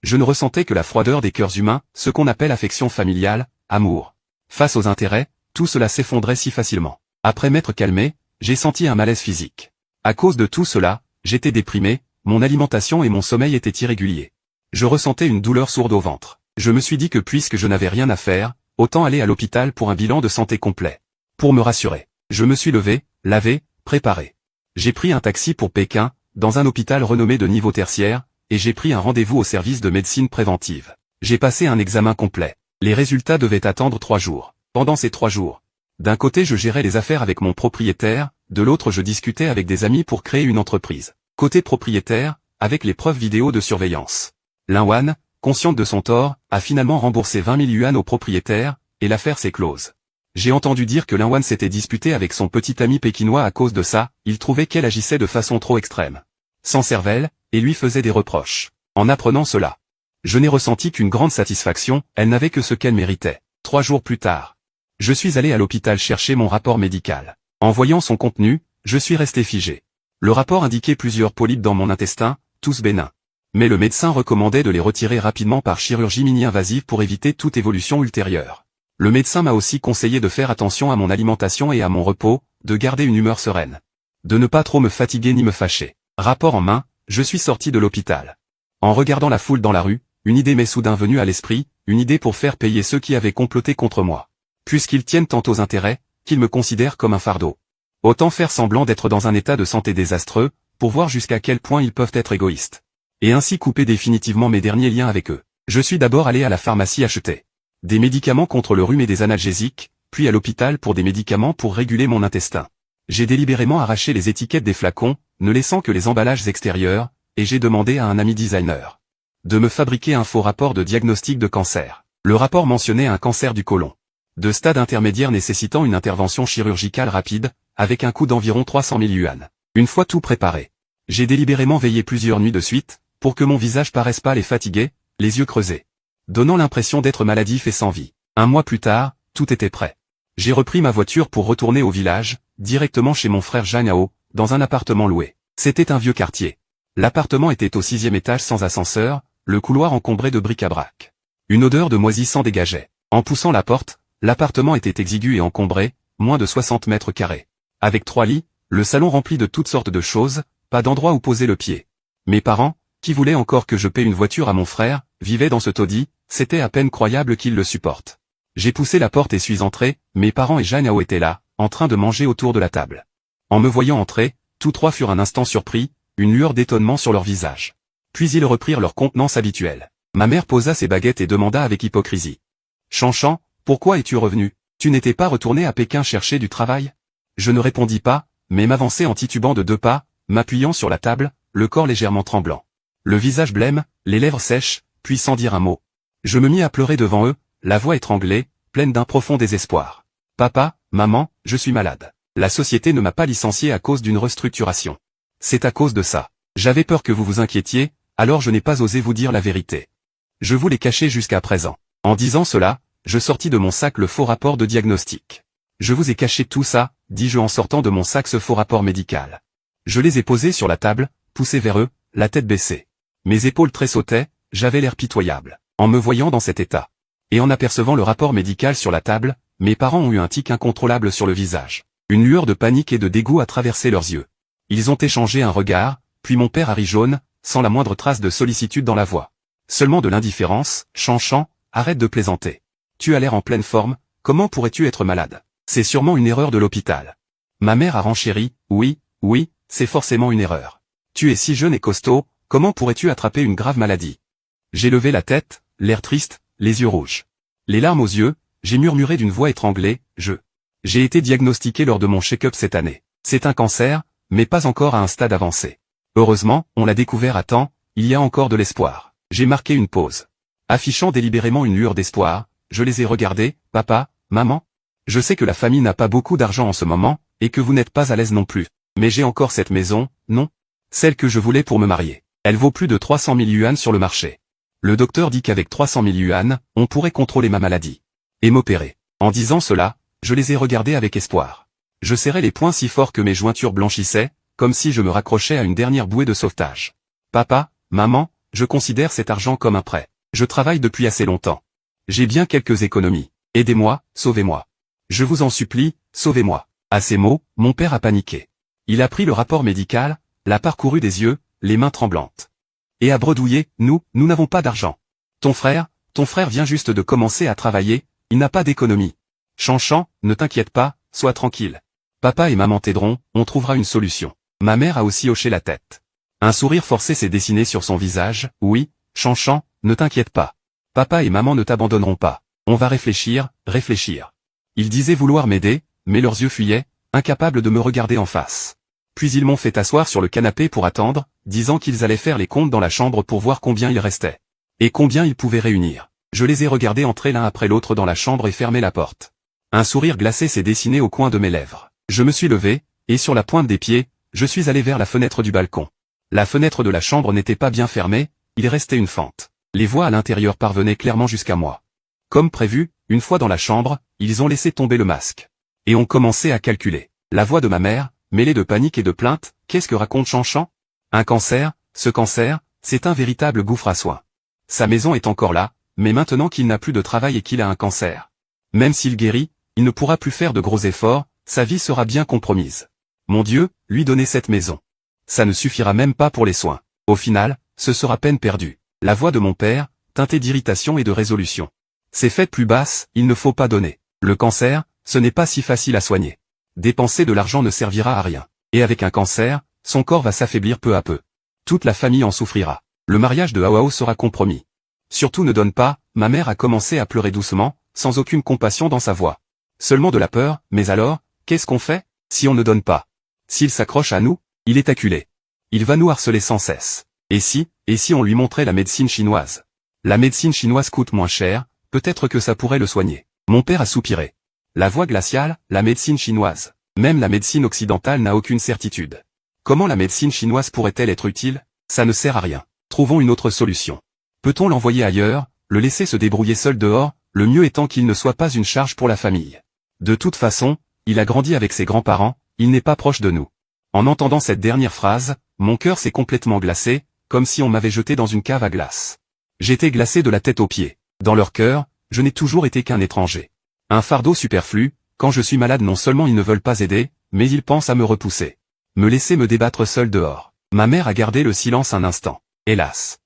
Je ne ressentais que la froideur des cœurs humains, ce qu'on appelle affection familiale, amour. Face aux intérêts, tout cela s'effondrait si facilement. Après m'être calmé, j'ai senti un malaise physique. À cause de tout cela, j'étais déprimé, mon alimentation et mon sommeil étaient irréguliers. Je ressentais une douleur sourde au ventre. Je me suis dit que puisque je n'avais rien à faire, autant aller à l'hôpital pour un bilan de santé complet. Pour me rassurer, je me suis levé, lavé, préparé. J'ai pris un taxi pour Pékin, dans un hôpital renommé de niveau tertiaire, et j'ai pris un rendez-vous au service de médecine préventive. J'ai passé un examen complet. Les résultats devaient attendre 3 jours. Pendant ces 3 jours, d'un côté je gérais les affaires avec mon propriétaire, de l'autre je discutais avec des amis pour créer une entreprise. Côté propriétaire, avec les preuves vidéo de surveillance. Linwan, consciente de son tort, a finalement remboursé 20 000 yuan au propriétaire, et l'affaire s'est close. J'ai entendu dire que Linwan s'était disputé avec son petit ami pékinois à cause de ça, il trouvait qu'elle agissait de façon trop extrême. Sans cervelle, et lui faisait des reproches. En apprenant cela, je n'ai ressenti qu'une grande satisfaction, elle n'avait que ce qu'elle méritait. 3 jours plus tard, je suis allé à l'hôpital chercher mon rapport médical. En voyant son contenu, je suis resté figé. Le rapport indiquait plusieurs polypes dans mon intestin, tous bénins. Mais le médecin recommandait de les retirer rapidement par chirurgie mini-invasive pour éviter toute évolution ultérieure. Le médecin m'a aussi conseillé de faire attention à mon alimentation et à mon repos, de garder une humeur sereine. De ne pas trop me fatiguer ni me fâcher. Rapport en main, je suis sorti de l'hôpital. En regardant la foule dans la rue, une idée m'est soudain venue à l'esprit, une idée pour faire payer ceux qui avaient comploté contre moi. Puisqu'ils tiennent tant aux intérêts, qu'ils me considèrent comme un fardeau. Autant faire semblant d'être dans un état de santé désastreux, pour voir jusqu'à quel point ils peuvent être égoïstes. Et ainsi couper définitivement mes derniers liens avec eux. Je suis d'abord allé à la pharmacie acheter des médicaments contre le rhume et des analgésiques, puis à l'hôpital pour des médicaments pour réguler mon intestin. J'ai délibérément arraché les étiquettes des flacons, ne laissant que les emballages extérieurs, et j'ai demandé à un ami designer de me fabriquer un faux rapport de diagnostic de cancer. Le rapport mentionnait un cancer du côlon, de stade intermédiaire nécessitant une intervention chirurgicale rapide, avec un coût d'environ 300 000 yuan. Une fois tout préparé, j'ai délibérément veillé plusieurs nuits de suite, pour que mon visage paraisse pâle et fatigué, les yeux creusés, donnant l'impression d'être maladif et sans vie. 1 mois plus tard, tout était prêt. J'ai repris ma voiture pour retourner au village, directement chez mon frère Janao, dans un appartement loué. C'était un vieux quartier. L'appartement était au 6e étage sans ascenseur, le couloir encombré de bric-à-brac. Une odeur de moisi s'en dégageait. En poussant la porte, l'appartement était exigu et encombré, moins de 60 mètres carrés. Avec 3 lits, le salon rempli de toutes sortes de choses, pas d'endroit où poser le pied. Mes parents, qui voulaient encore que je paie une voiture à mon frère, vivaient dans ce taudis, c'était à peine croyable qu'ils le supportent. J'ai poussé la porte et suis entré, mes parents et Janao étaient là, en train de manger autour de la table. En me voyant entrer, Tous trois furent un instant surpris, une lueur d'étonnement sur leur visage. Puis ils reprirent leur contenance habituelle. Ma mère posa ses baguettes et demanda avec hypocrisie. Chanchan, pourquoi es-tu revenu? Tu n'étais pas retourné à Pékin chercher du travail? Je ne répondis pas, mais m'avançai en titubant de 2 pas, m'appuyant sur la table, le corps légèrement tremblant. Le visage blême, les lèvres sèches, puis sans dire un mot. Je me mis à pleurer devant eux, la voix étranglée, pleine d'un profond désespoir. Papa, maman, je suis malade. La société ne m'a pas licencié à cause d'une restructuration. C'est à cause de ça. J'avais peur que vous vous inquiétiez, alors je n'ai pas osé vous dire la vérité. Je vous l'ai caché jusqu'à présent. En disant cela, je sortis de mon sac le faux rapport de diagnostic. Je vous ai caché tout ça, dis-je en sortant de mon sac ce faux rapport médical. Je les ai posés sur la table, poussé vers eux, la tête baissée. Mes épaules tressautaient, j'avais l'air pitoyable. En me voyant dans cet état, et en apercevant le rapport médical sur la table, mes parents ont eu un tic incontrôlable sur le visage. Une lueur de panique et de dégoût a traversé leurs yeux. Ils ont échangé un regard, puis mon père a ri jaune, sans la moindre trace de sollicitude dans la voix. Seulement de l'indifférence. Chanchan, arrête de plaisanter. Tu as l'air en pleine forme, comment pourrais-tu être malade? C'est sûrement une erreur de l'hôpital. Ma mère a renchéri, oui, c'est forcément une erreur. Tu es si jeune et costaud, comment pourrais-tu attraper une grave maladie? J'ai levé la tête, l'air triste, les yeux rouges. Les larmes aux yeux, j'ai murmuré d'une voix étranglée, J'ai été diagnostiqué lors de mon check-up cette année. C'est un cancer, mais pas encore à un stade avancé. Heureusement, on l'a découvert à temps, il y a encore de l'espoir. J'ai marqué une pause. Affichant délibérément une lueur d'espoir, je les ai regardés, papa, maman. Je sais que la famille n'a pas beaucoup d'argent en ce moment, et que vous n'êtes pas à l'aise non plus. Mais j'ai encore cette maison, non? Celle que je voulais pour me marier. Elle vaut plus de 300 000 yuans sur le marché. Le docteur dit qu'avec 300 000 yuans, on pourrait contrôler ma maladie. Et m'opérer. En disant cela, je les ai regardés avec espoir. Je serrais les poings si fort que mes jointures blanchissaient, comme si je me raccrochais à une dernière bouée de sauvetage. Papa, maman, je considère cet argent comme un prêt. Je travaille depuis assez longtemps. J'ai bien quelques économies. Aidez-moi, sauvez-moi. Je vous en supplie, sauvez-moi. À ces mots, mon père a paniqué. Il a pris le rapport médical, l'a parcouru des yeux, les mains tremblantes. Et a bredouillé, nous n'avons pas d'argent. Ton frère vient juste de commencer à travailler, il n'a pas d'économie. Chanchan, ne t'inquiète pas, sois tranquille. Papa et maman t'aideront, on trouvera une solution. Ma mère a aussi hoché la tête. Un sourire forcé s'est dessiné sur son visage, oui, Chanchan, ne t'inquiète pas. Papa et maman ne t'abandonneront pas. On va réfléchir. Ils disaient vouloir m'aider, mais leurs yeux fuyaient, incapables de me regarder en face. Puis ils m'ont fait asseoir sur le canapé pour attendre, disant qu'ils allaient faire les comptes dans la chambre pour voir combien il restait. Et combien ils pouvaient réunir. Je les ai regardés entrer l'un après l'autre dans la chambre et fermer la porte. Un sourire glacé s'est dessiné au coin de mes lèvres. Je me suis levé, et sur la pointe des pieds, je suis allé vers la fenêtre du balcon. La fenêtre de la chambre n'était pas bien fermée, il restait une fente. Les voix à l'intérieur parvenaient clairement jusqu'à moi. Comme prévu, une fois dans la chambre, ils ont laissé tomber le masque. Et ont commencé à calculer. La voix de ma mère, mêlée de panique et de plainte, qu'est-ce que raconte Chanchan? Un cancer, ce cancer, c'est un véritable gouffre à soins. Sa maison est encore là, mais maintenant qu'il n'a plus de travail et qu'il a un cancer. Même s'il guérit, il ne pourra plus faire de gros efforts, sa vie sera bien compromise. Mon Dieu, lui donner cette maison. Ça ne suffira même pas pour les soins. Au final, ce sera peine perdue. La voix de mon père, teintée d'irritation et de résolution. C'est fait plus basse, il ne faut pas donner. Le cancer, ce n'est pas si facile à soigner. Dépenser de l'argent ne servira à rien. Et avec un cancer, son corps va s'affaiblir peu à peu. Toute la famille en souffrira. Le mariage de Hawao sera compromis. Surtout ne donne pas, ma mère a commencé à pleurer doucement, sans aucune compassion dans sa voix. Seulement de la peur, mais alors, qu'est-ce qu'on fait, si on ne donne pas? S'il s'accroche à nous, il est acculé. Il va nous harceler sans cesse. Et si on lui montrait la médecine chinoise? La médecine chinoise coûte moins cher, peut-être que ça pourrait le soigner. Mon père a soupiré. La voix glaciale, la médecine chinoise. Même la médecine occidentale n'a aucune certitude. Comment la médecine chinoise pourrait-elle être utile? Ça ne sert à rien. Trouvons une autre solution. Peut-on l'envoyer ailleurs, le laisser se débrouiller seul dehors, le mieux étant qu'il ne soit pas une charge pour la famille? De toute façon, il a grandi avec ses grands-parents, il n'est pas proche de nous. En entendant cette dernière phrase, mon cœur s'est complètement glacé, comme si on m'avait jeté dans une cave à glace. J'étais glacé de la tête aux pieds. Dans leur cœur, je n'ai toujours été qu'un étranger. Un fardeau superflu, quand je suis malade non seulement ils ne veulent pas aider, mais ils pensent à me repousser. Me laisser me débattre seul dehors. Ma mère a gardé le silence un instant. Hélas.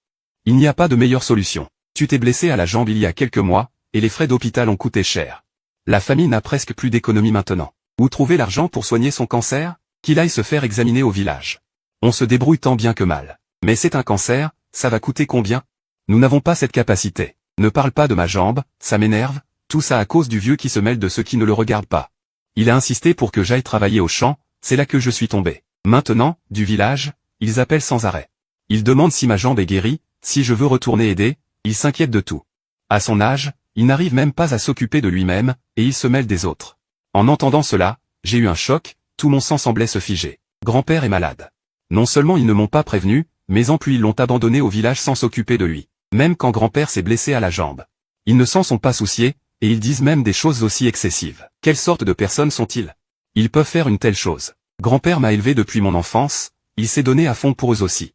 Il n'y a pas de meilleure solution. Tu t'es blessé à la jambe il y a quelques mois, et les frais d'hôpital ont coûté cher. La famille n'a presque plus d'économie maintenant. Où trouver l'argent pour soigner son cancer? Qu'il aille se faire examiner au village. On se débrouille tant bien que mal. Mais c'est un cancer, ça va coûter combien? Nous n'avons pas cette capacité. Ne parle pas de ma jambe, ça m'énerve, tout ça à cause du vieux qui se mêle de ceux qui ne le regardent pas. Il a insisté pour que j'aille travailler au champ, c'est là que je suis tombé. Maintenant, du village, ils appellent sans arrêt. Ils demandent si ma jambe est guérie, si je veux retourner aider, ils s'inquiètent de tout. À son âge, il n'arrive même pas à s'occuper de lui-même, et il se mêle des autres. En entendant cela, j'ai eu un choc, tout mon sang semblait se figer. Grand-père est malade. Non seulement ils ne m'ont pas prévenu, mais en plus ils l'ont abandonné au village sans s'occuper de lui. Même quand grand-père s'est blessé à la jambe. Ils ne s'en sont pas souciés, et ils disent même des choses aussi excessives. Quelle sorte de personnes sont-ils? Ils peuvent faire une telle chose. Grand-père m'a élevé depuis mon enfance, il s'est donné à fond pour eux aussi.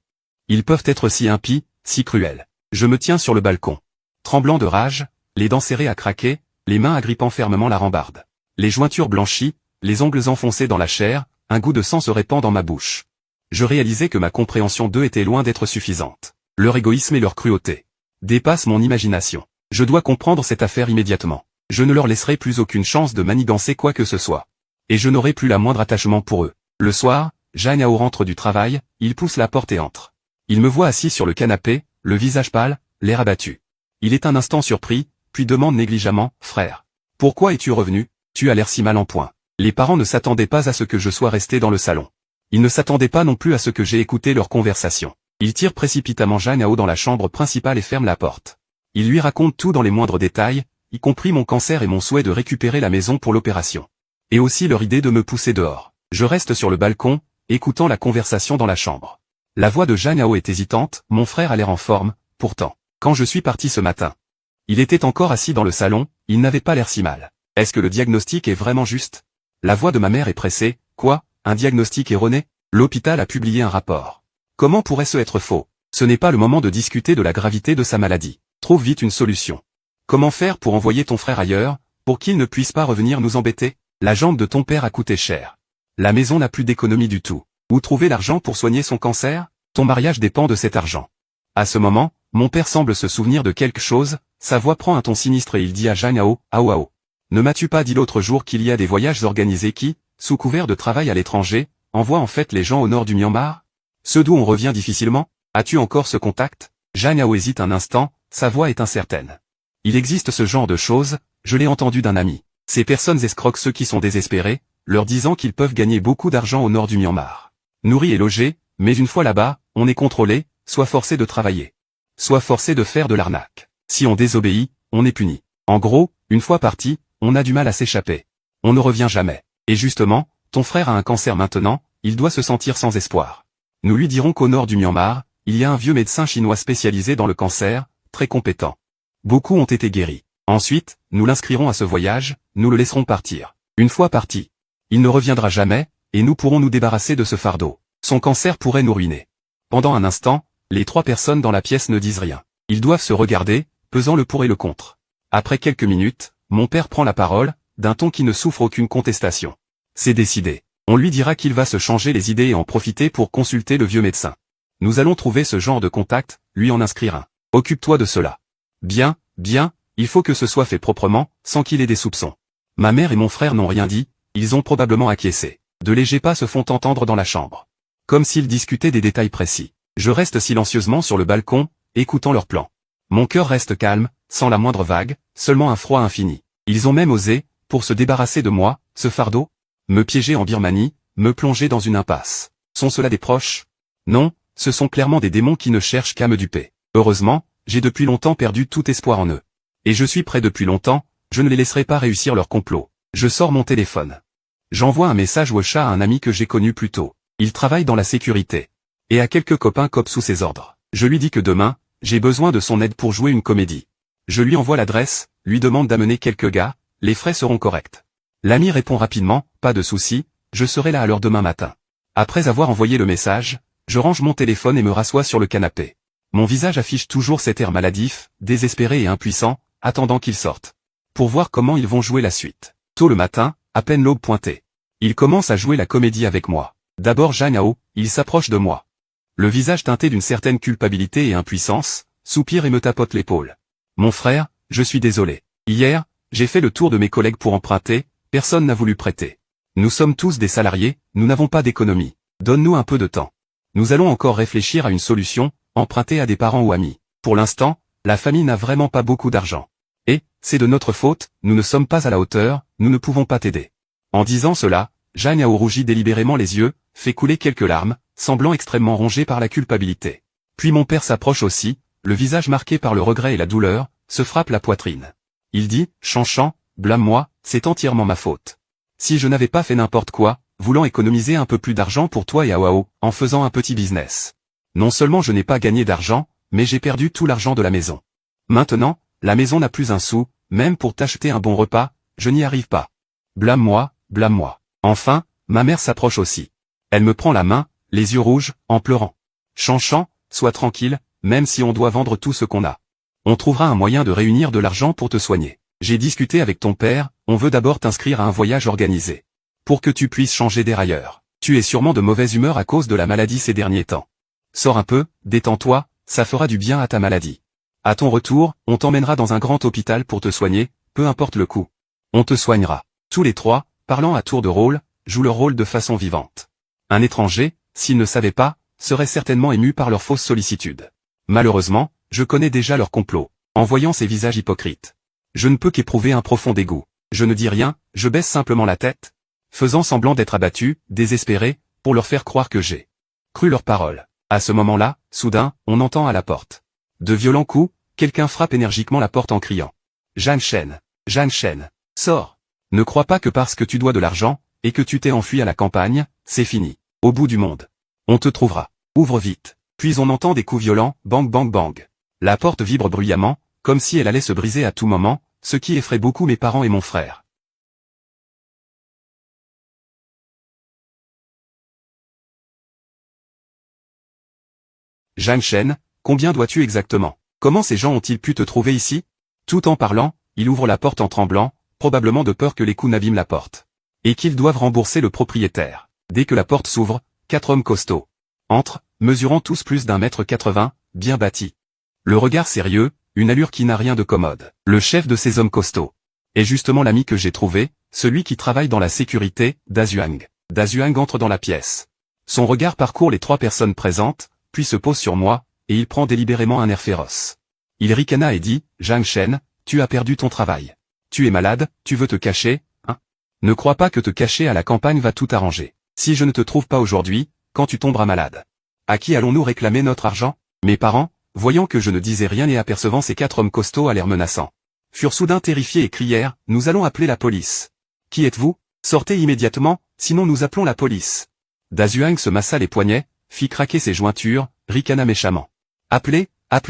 Ils peuvent être si impies, si cruels. Je me tiens sur le balcon. Tremblant de rage, les dents serrées à craquer, les mains agrippant fermement la rambarde. Les jointures blanchies, les ongles enfoncés dans la chair, un goût de sang se répand dans ma bouche. Je réalisais que ma compréhension d'eux était loin d'être suffisante. Leur égoïsme et leur cruauté dépassent mon imagination. Je dois comprendre cette affaire immédiatement. Je ne leur laisserai plus aucune chance de manigancer quoi que ce soit. Et je n'aurai plus la moindre attachement pour eux. Le soir, Zhang Yao rentre du travail, il pousse la porte et entre. Il me voit assis sur le canapé, le visage pâle, l'air abattu. Il est un instant surpris, puis demande négligemment, « Frère, pourquoi es-tu revenu? Tu as l'air si mal en point. » Les parents ne s'attendaient pas à ce que je sois resté dans le salon. Ils ne s'attendaient pas non plus à ce que j'ai écouté leur conversation. Ils tirent précipitamment Zhang Yao dans la chambre principale et ferment la porte. Ils lui racontent tout dans les moindres détails, y compris mon cancer et mon souhait de récupérer la maison pour l'opération. Et aussi leur idée de me pousser dehors. Je reste sur le balcon, écoutant la conversation dans la chambre. La voix de Zhang Yao est hésitante, mon frère a l'air en forme, pourtant. Quand je suis parti ce matin, il était encore assis dans le salon, il n'avait pas l'air si mal. Est-ce que le diagnostic est vraiment juste? La voix de ma mère est pressée, quoi, un diagnostic erroné? L'hôpital a publié un rapport. Comment pourrait-ce être faux? Ce n'est pas le moment de discuter de la gravité de sa maladie. Trouve vite une solution. Comment faire pour envoyer ton frère ailleurs, pour qu'il ne puisse pas revenir nous embêter? La jambe de ton père a coûté cher. La maison n'a plus d'économie du tout. Où trouver l'argent pour soigner son cancer? Ton mariage dépend de cet argent. À ce moment, mon père semble se souvenir de quelque chose, sa voix prend un ton sinistre et il dit à Zhang Yao, « Ao. Ne m'as-tu pas dit l'autre jour qu'il y a des voyages organisés qui, sous couvert de travail à l'étranger, envoient en fait les gens au nord du Myanmar? Ceux d'où on revient difficilement? As-tu encore ce contact? » Zhang Yao hésite un instant, sa voix est incertaine. Il existe ce genre de choses, je l'ai entendu d'un ami. Ces personnes escroquent ceux qui sont désespérés, leur disant qu'ils peuvent gagner beaucoup d'argent au nord du Myanmar. Nourris et logés, mais une fois là-bas, on est contrôlé, soit forcé de travailler. Soit forcé de faire de l'arnaque. Si on désobéit, on est puni. En gros, une fois parti, on a du mal à s'échapper. On ne revient jamais. Et justement, ton frère a un cancer maintenant, il doit se sentir sans espoir. Nous lui dirons qu'au nord du Myanmar, il y a un vieux médecin chinois spécialisé dans le cancer, très compétent. Beaucoup ont été guéris. Ensuite, nous l'inscrirons à ce voyage, nous le laisserons partir. Une fois parti, il ne reviendra jamais, et nous pourrons nous débarrasser de ce fardeau. Son cancer pourrait nous ruiner. Pendant un instant, les trois personnes dans la pièce ne disent rien. Ils doivent se regarder, pesant le pour et le contre. Après quelques minutes, mon père prend la parole, d'un ton qui ne souffre aucune contestation. C'est décidé. On lui dira qu'il va se changer les idées et en profiter pour consulter le vieux médecin. Nous allons trouver ce genre de contact, lui en inscrire un. Occupe-toi de cela. Bien, il faut que ce soit fait proprement, sans qu'il ait des soupçons. Ma mère et mon frère n'ont rien dit, ils ont probablement acquiescé. De légers pas se font entendre dans la chambre. Comme s'ils discutaient des détails précis. Je reste silencieusement sur le balcon, écoutant leurs plans. Mon cœur reste calme, sans la moindre vague, seulement un froid infini. Ils ont même osé, pour se débarrasser de moi, ce fardeau, me piéger en Birmanie, me plonger dans une impasse. Sont cela des proches? Non, ce sont clairement des démons qui ne cherchent qu'à me duper. Heureusement, j'ai depuis longtemps perdu tout espoir en eux. Et je suis prêt depuis longtemps, je ne les laisserai pas réussir leur complot. Je sors mon téléphone. J'envoie un message WeChat à un ami que j'ai connu plus tôt. Il travaille dans la sécurité. Et à quelques copains copent sous ses ordres. Je lui dis que demain, j'ai besoin de son aide pour jouer une comédie. Je lui envoie l'adresse, lui demande d'amener quelques gars, les frais seront corrects. L'ami répond rapidement, pas de souci, je serai là à l'heure demain matin. Après avoir envoyé le message, je range mon téléphone et me rassois sur le canapé. Mon visage affiche toujours cet air maladif, désespéré et impuissant, attendant qu'ils sortent. Pour voir comment ils vont jouer la suite. Tôt le matin, à peine l'aube pointée. Ils commencent à jouer la comédie avec moi. D'abord Zhang Yao, il s'approche de moi. Le visage teinté d'une certaine culpabilité et impuissance, soupire et me tapote l'épaule. Mon frère, je suis désolé. Hier, j'ai fait le tour de mes collègues pour emprunter, personne n'a voulu prêter. Nous sommes tous des salariés, nous n'avons pas d'économie. Donne-nous un peu de temps. Nous allons encore réfléchir à une solution, emprunter à des parents ou amis. Pour l'instant, la famille n'a vraiment pas beaucoup d'argent. Et, c'est de notre faute, nous ne sommes pas à la hauteur, nous ne pouvons pas t'aider. En disant cela, Zhang Yao rougit délibérément les yeux, fait couler quelques larmes, semblant extrêmement rongé par la culpabilité. Puis mon père s'approche aussi, le visage marqué par le regret et la douleur, se frappe la poitrine. Il dit, Chanchan, blâme-moi, c'est entièrement ma faute. Si je n'avais pas fait n'importe quoi, voulant économiser un peu plus d'argent pour toi et Aoao, en faisant un petit business. Non seulement je n'ai pas gagné d'argent, mais j'ai perdu tout l'argent de la maison. Maintenant, la maison n'a plus un sou, même pour t'acheter un bon repas, je n'y arrive pas. Blâme-moi, blâme-moi. Enfin, ma mère s'approche aussi. Elle me prend la main, les yeux rouges, en pleurant. Chanchan, sois tranquille, même si on doit vendre tout ce qu'on a. On trouvera un moyen de réunir de l'argent pour te soigner. J'ai discuté avec ton père, on veut d'abord t'inscrire à un voyage organisé. Pour que tu puisses changer d'air ailleurs. Tu es sûrement de mauvaise humeur à cause de la maladie ces derniers temps. Sors un peu, détends-toi, ça fera du bien à ta maladie. À ton retour, on t'emmènera dans un grand hôpital pour te soigner, peu importe le coût. On te soignera. Tous les trois, parlant à tour de rôle, jouent leur rôle de façon vivante. Un étranger, s'il ne savait pas, serait certainement ému par leur fausse sollicitude. Malheureusement, je connais déjà leur complot. En voyant ces visages hypocrites, je ne peux qu'éprouver un profond dégoût. Je ne dis rien, je baisse simplement la tête, faisant semblant d'être abattu, désespéré, pour leur faire croire que j'ai cru leurs paroles. À ce moment-là, soudain, on entend à la porte de violents coups, quelqu'un frappe énergiquement la porte en criant. Zhang Shen, sors. Ne crois pas que parce que tu dois de l'argent, et que tu t'es enfui à la campagne, c'est fini. Au bout du monde. On te trouvera. Ouvre vite. Puis on entend des coups violents, bang bang bang. La porte vibre bruyamment, comme si elle allait se briser à tout moment, ce qui effraie beaucoup mes parents et mon frère. Zhang Shen, combien dois-tu exactement? Comment ces gens ont-ils pu te trouver ici? Tout en parlant, il ouvre la porte en tremblant, probablement de peur que les coups n'abîment la porte. Et qu'ils doivent rembourser le propriétaire. Dès que la porte s'ouvre, 4 hommes costauds entrent, mesurant tous plus d'1,80 m, bien bâtis. Le regard sérieux, une allure qui n'a rien de commode. Le chef de ces hommes costauds est justement l'ami que j'ai trouvé, celui qui travaille dans la sécurité, Dazuang. Dazuang entre dans la pièce. Son regard parcourt les 3 personnes présentes, puis se pose sur moi, et il prend délibérément un air féroce. Il ricana et dit, Zhang Shen, tu as perdu ton travail. Tu es malade, tu veux te cacher, hein? Ne crois pas que te cacher à la campagne va tout arranger. Si je ne te trouve pas aujourd'hui, quand tu tomberas malade. À qui allons-nous réclamer notre argent? Mes parents, voyant que je ne disais rien et apercevant ces 4 hommes costauds à l'air menaçant, furent soudain terrifiés et crièrent, nous allons appeler la police. Qui êtes-vous? Sortez immédiatement, sinon nous appelons la police. Dazuang se massa les poignets, fit craquer ses jointures, ricana méchamment. Appelez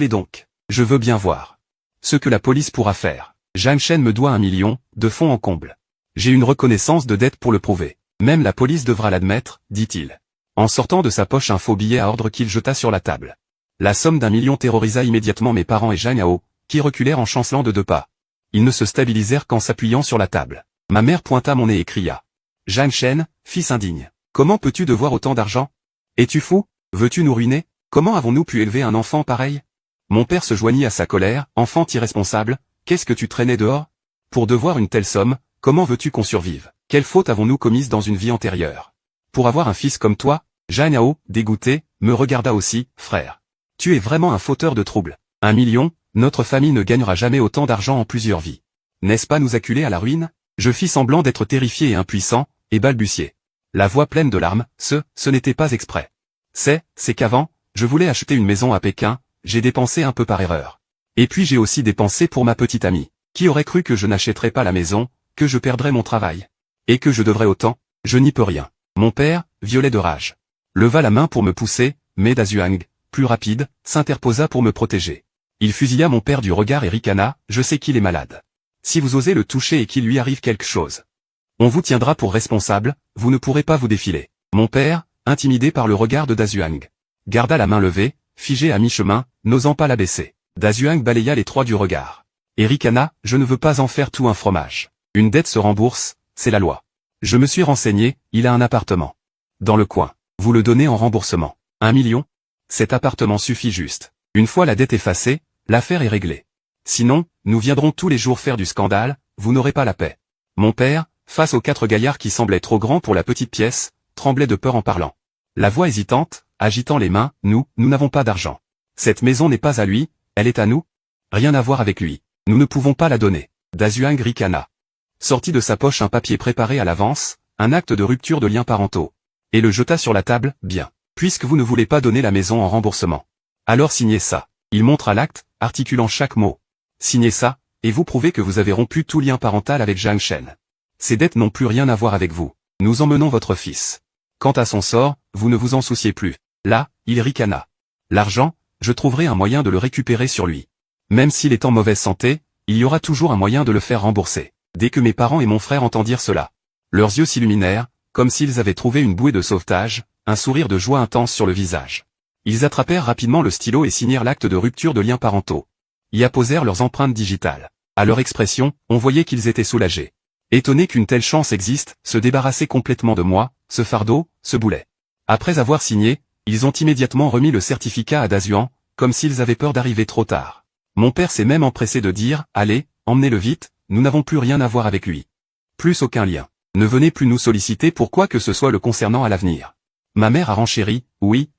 donc. Je veux bien voir ce que la police pourra faire. Zhang Shen me doit 1 million, de fond en comble. J'ai une reconnaissance de dette pour le prouver. Même la police devra l'admettre, dit-il. En sortant de sa poche un faux billet à ordre qu'il jeta sur la table. La somme d'1 million terrorisa immédiatement mes parents et Zhang Yao, qui reculèrent en chancelant de 2 pas. Ils ne se stabilisèrent qu'en s'appuyant sur la table. Ma mère pointa mon nez et cria. Zhang Shen, fils indigne. Comment peux-tu devoir autant d'argent? Es-tu fou? Veux-tu nous ruiner? Comment avons-nous pu élever un enfant pareil? Mon père se joignit à sa colère, enfant irresponsable, qu'est-ce que tu traînais dehors? Pour devoir une telle somme, comment veux-tu qu'on survive? Quelle faute avons-nous commise dans une vie antérieure? Pour avoir un fils comme toi? Zhang Yao, dégoûté, me regarda aussi, frère. Tu es vraiment un fauteur de troubles. 1 million, notre famille ne gagnera jamais autant d'argent en plusieurs vies. N'est-ce pas nous acculer à la ruine? Je fis semblant d'être terrifié et impuissant, et balbutiai. La voix pleine de larmes, ce n'était pas exprès. C'est qu'avant, je voulais acheter une maison à Pékin, j'ai dépensé un peu par erreur. Et puis j'ai aussi dépensé pour ma petite amie. Qui aurait cru que je n'achèterais pas la maison, que je perdrais mon travail? Et que je devrais autant? Je n'y peux rien. Mon père, violet de rage, leva la main pour me pousser, mais Dazuang, plus rapide, s'interposa pour me protéger. Il fusilla mon père du regard et ricana, je sais qu'il est malade. Si vous osez le toucher et qu'il lui arrive quelque chose, on vous tiendra pour responsable, vous ne pourrez pas vous défiler. Mon père, intimidé par le regard de Dazuang, garda la main levée, figé à mi-chemin, n'osant pas la baisser. Dazuang balaya les 3 du regard. Et ricana, je ne veux pas en faire tout un fromage. Une dette se rembourse, c'est la loi. Je me suis renseigné, il a un appartement dans le coin. Vous le donnez en remboursement. 1 million? Cet appartement suffit juste. Une fois la dette effacée, l'affaire est réglée. Sinon, nous viendrons tous les jours faire du scandale, vous n'aurez pas la paix. Mon père, face aux 4 gaillards qui semblaient trop grands pour la petite pièce, tremblait de peur en parlant. La voix hésitante, agitant les mains, nous n'avons pas d'argent. Cette maison n'est pas à lui, elle est à nous. Rien à voir avec lui. Nous ne pouvons pas la donner. Dazuang ricana. Sortit de sa poche un papier préparé à l'avance, un acte de rupture de liens parentaux. Et le jeta sur la table, bien. Puisque vous ne voulez pas donner la maison en remboursement. Alors signez ça. Il montra l'acte, articulant chaque mot. Signez ça, et vous prouvez que vous avez rompu tout lien parental avec Zhang Shen. Ces dettes n'ont plus rien à voir avec vous. Nous emmenons votre fils. Quant à son sort, vous ne vous en souciez plus. Là, il ricana. L'argent, je trouverai un moyen de le récupérer sur lui. Même s'il est en mauvaise santé, il y aura toujours un moyen de le faire rembourser. Dès que mes parents et mon frère entendirent cela, leurs yeux s'illuminèrent, comme s'ils avaient trouvé une bouée de sauvetage, un sourire de joie intense sur le visage. Ils attrapèrent rapidement le stylo et signèrent l'acte de rupture de liens parentaux. Y apposèrent leurs empreintes digitales. À leur expression, on voyait qu'ils étaient soulagés. Étonnés qu'une telle chance existe, se débarrasser complètement de moi, ce fardeau, ce boulet. Après avoir signé, ils ont immédiatement remis le certificat à Dazuang, comme s'ils avaient peur d'arriver trop tard. Mon père s'est même empressé de dire, allez, emmenez-le vite, nous n'avons plus rien à voir avec lui. Plus aucun lien. Ne venez plus nous solliciter pour quoi que ce soit le concernant à l'avenir. Ma mère a renchéri, oui,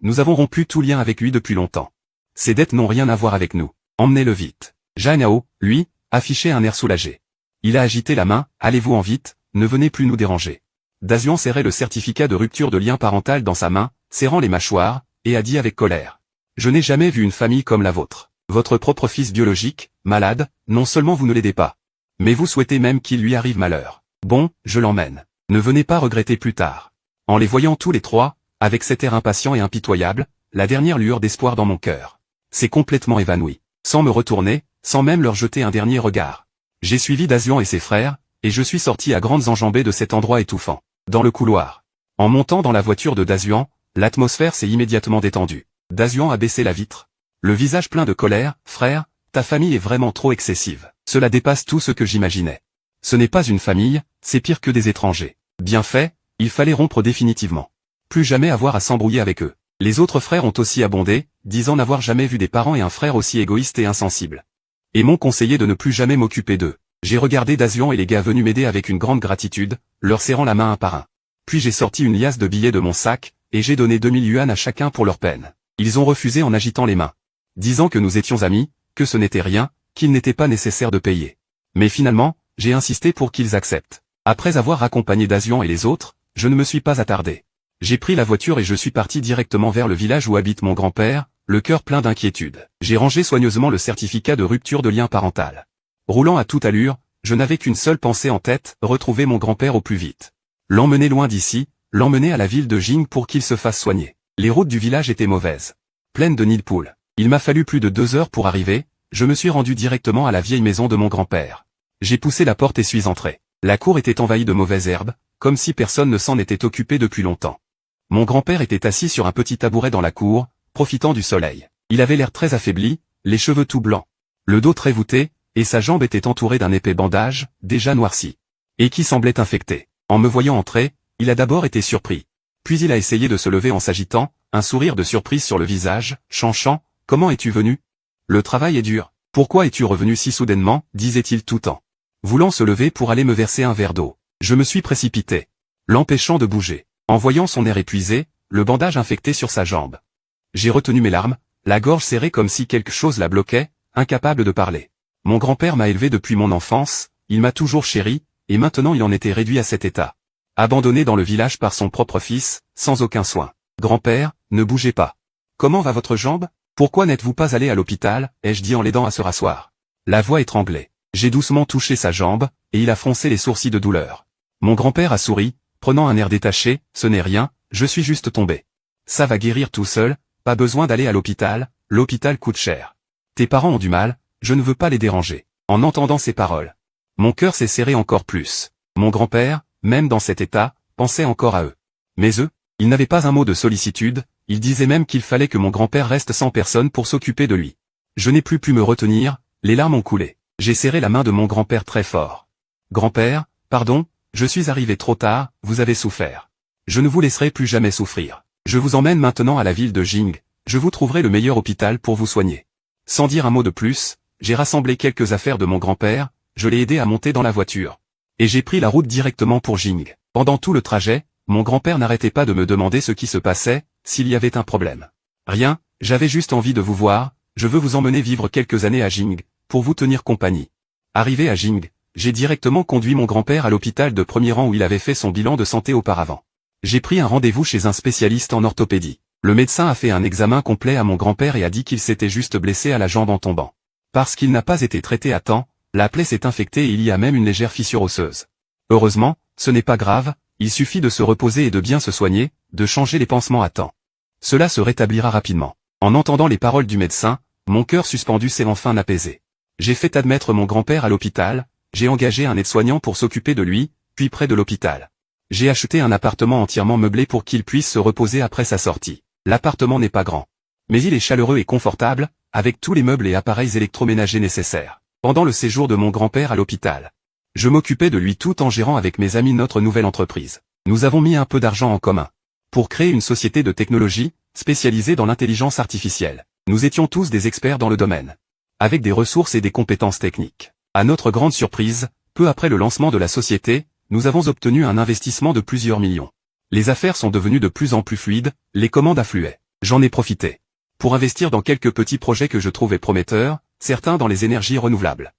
nous avons rompu tout lien avec lui depuis longtemps. Ces dettes n'ont rien à voir avec nous. Emmenez-le vite. Janao, lui, affichait un air soulagé. Il a agité la main, allez-vous-en vite, ne venez plus nous déranger. Dazuang serrait le certificat de rupture de lien parental dans sa main, serrant les mâchoires, et a dit avec colère. Je n'ai jamais vu une famille comme la vôtre. Votre propre fils biologique, malade, non seulement vous ne l'aidez pas, mais vous souhaitez même qu'il lui arrive malheur. Bon, je l'emmène. Ne venez pas regretter plus tard. En les voyant tous les trois, avec cet air impatient et impitoyable, la dernière lueur d'espoir dans mon cœur s'est complètement évanouie. Sans me retourner, sans même leur jeter un dernier regard. J'ai suivi Dazuang et ses frères, et je suis sorti à grandes enjambées de cet endroit étouffant. Dans le couloir. En montant dans la voiture de Dazuang, l'atmosphère s'est immédiatement détendue. Dazuang a baissé la vitre. Le visage plein de colère, frère, ta famille est vraiment trop excessive. Cela dépasse tout ce que j'imaginais. Ce n'est pas une famille, c'est pire que des étrangers. Bien fait, il fallait rompre définitivement. Plus jamais avoir à s'embrouiller avec eux. Les autres frères ont aussi abondé, disant n'avoir jamais vu des parents et un frère aussi égoïstes et insensibles. Et m'ont conseillé de ne plus jamais m'occuper d'eux. J'ai regardé Dazuang et les gars venus m'aider avec une grande gratitude, leur serrant la main un par un. Puis j'ai sorti une liasse de billets de mon sac, et j'ai donné 2000 yuan à chacun pour leur peine. Ils ont refusé en agitant les mains, disant que nous étions amis, que ce n'était rien, qu'il n'était pas nécessaire de payer. Mais finalement, j'ai insisté pour qu'ils acceptent. Après avoir accompagné Dazuang et les autres, je ne me suis pas attardé. J'ai pris la voiture et je suis parti directement vers le village où habite mon grand-père, le cœur plein d'inquiétude. J'ai rangé soigneusement le certificat de rupture de lien parental. Roulant à toute allure, je n'avais qu'une seule pensée en tête, retrouver mon grand-père au plus vite. L'emmener loin d'ici, l'emmener à la ville de Jing pour qu'il se fasse soigner. Les routes du village étaient mauvaises, pleines de nids de poules. Il m'a fallu plus de 2 heures pour arriver, je me suis rendu directement à la vieille maison de mon grand-père. J'ai poussé la porte et suis entré. La cour était envahie de mauvaises herbes, comme si personne ne s'en était occupé depuis longtemps. Mon grand-père était assis sur un petit tabouret dans la cour, profitant du soleil. Il avait l'air très affaibli, les cheveux tout blancs, le dos très voûté, et sa jambe était entourée d'un épais bandage, déjà noirci, et qui semblait infecté. En me voyant entrer, il a d'abord été surpris. Puis il a essayé de se lever en s'agitant, un sourire de surprise sur le visage, chanchant, « Comment es-tu venu ? Le travail est dur. Pourquoi es-tu revenu si soudainement ?» disait-il tout en voulant se lever pour aller me verser un verre d'eau. Je me suis précipité, l'empêchant de bouger. En voyant son air épuisé, le bandage infecté sur sa jambe. J'ai retenu mes larmes, la gorge serrée comme si quelque chose la bloquait, incapable de parler. Mon grand-père m'a élevé depuis mon enfance, il m'a toujours chéri, et maintenant il en était réduit à cet état. Abandonné dans le village par son propre fils, sans aucun soin. Grand-père, ne bougez pas. Comment va votre jambe ? Pourquoi n'êtes-vous pas allé à l'hôpital ? Ai-je dit en l'aidant à se rasseoir. La voix étranglée. J'ai doucement touché sa jambe, et il a froncé les sourcils de douleur. Mon grand-père a souri, prenant un air détaché, ce n'est rien, je suis juste tombé. Ça va guérir tout seul, pas besoin d'aller à l'hôpital coûte cher. Tes parents ont du mal, je ne veux pas les déranger. En entendant ces paroles, mon cœur s'est serré encore plus. Mon grand-père, même dans cet état, pensait encore à eux. Mais eux, ils n'avaient pas un mot de sollicitude, ils disaient même qu'il fallait que mon grand-père reste sans personne pour s'occuper de lui. Je n'ai plus pu me retenir, les larmes ont coulé. J'ai serré la main de mon grand-père très fort. Grand-père, pardon, je suis arrivé trop tard, vous avez souffert. Je ne vous laisserai plus jamais souffrir. Je vous emmène maintenant à la ville de Jing, je vous trouverai le meilleur hôpital pour vous soigner. Sans dire un mot de plus, j'ai rassemblé quelques affaires de mon grand-père, je l'ai aidé à monter dans la voiture. Et j'ai pris la route directement pour Jing. Pendant tout le trajet, mon grand-père n'arrêtait pas de me demander ce qui se passait, s'il y avait un problème. Rien, j'avais juste envie de vous voir, je veux vous emmener vivre quelques années à Jing, pour vous tenir compagnie. Arrivé à Jing, j'ai directement conduit mon grand-père à l'hôpital de premier rang où il avait fait son bilan de santé auparavant. J'ai pris un rendez-vous chez un spécialiste en orthopédie. Le médecin a fait un examen complet à mon grand-père et a dit qu'il s'était juste blessé à la jambe en tombant. Parce qu'il n'a pas été traité à temps, la plaie s'est infectée et il y a même une légère fissure osseuse. Heureusement, ce n'est pas grave, il suffit de se reposer et de bien se soigner, de changer les pansements à temps. Cela se rétablira rapidement. En entendant les paroles du médecin, mon cœur suspendu s'est enfin apaisé. J'ai fait admettre mon grand-père à l'hôpital, j'ai engagé un aide-soignant pour s'occuper de lui, puis près de l'hôpital. J'ai acheté un appartement entièrement meublé pour qu'il puisse se reposer après sa sortie. L'appartement n'est pas grand. Mais il est chaleureux et confortable, avec tous les meubles et appareils électroménagers nécessaires. Pendant le séjour de mon grand-père à l'hôpital, je m'occupais de lui tout en gérant avec mes amis notre nouvelle entreprise. Nous avons mis un peu d'argent en commun pour créer une société de technologie, spécialisée dans l'intelligence artificielle. Nous étions tous des experts dans le domaine, avec des ressources et des compétences techniques. À notre grande surprise, peu après le lancement de la société, nous avons obtenu un investissement de plusieurs millions. Les affaires sont devenues de plus en plus fluides, les commandes affluaient. J'en ai profité pour investir dans quelques petits projets que je trouvais prometteurs, certains dans les énergies renouvelables,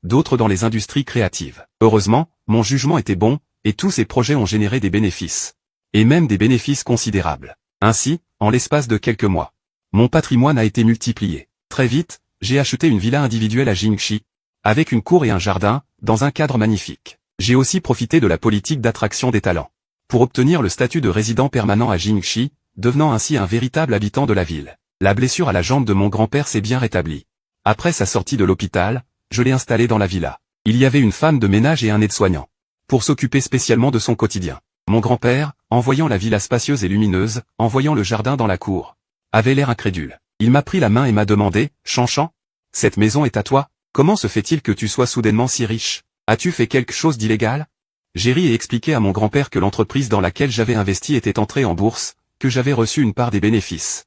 d'autres dans les industries créatives. Heureusement, mon jugement était bon, et tous ces projets ont généré des bénéfices. Et même des bénéfices considérables. Ainsi, en l'espace de quelques mois, mon patrimoine a été multiplié. Très vite, j'ai acheté une villa individuelle à Jingxi, avec une cour et un jardin, dans un cadre magnifique. J'ai aussi profité de la politique d'attraction des talents pour obtenir le statut de résident permanent à Jingxi, devenant ainsi un véritable habitant de la ville. La blessure à la jambe de mon grand-père s'est bien rétablie. Après sa sortie de l'hôpital, je l'ai installé dans la villa. Il y avait une femme de ménage et un aide-soignant pour s'occuper spécialement de son quotidien. Mon grand-père, en voyant la villa spacieuse et lumineuse, en voyant le jardin dans la cour, avait l'air incrédule. Il m'a pris la main et m'a demandé, « Chanchan, cette maison est à toi? Comment se fait-il que tu sois soudainement si riche? As-tu fait quelque chose d'illégal ?» J'ai ri et expliqué à mon grand-père que l'entreprise dans laquelle j'avais investi était entrée en bourse, que j'avais reçu une part des bénéfices.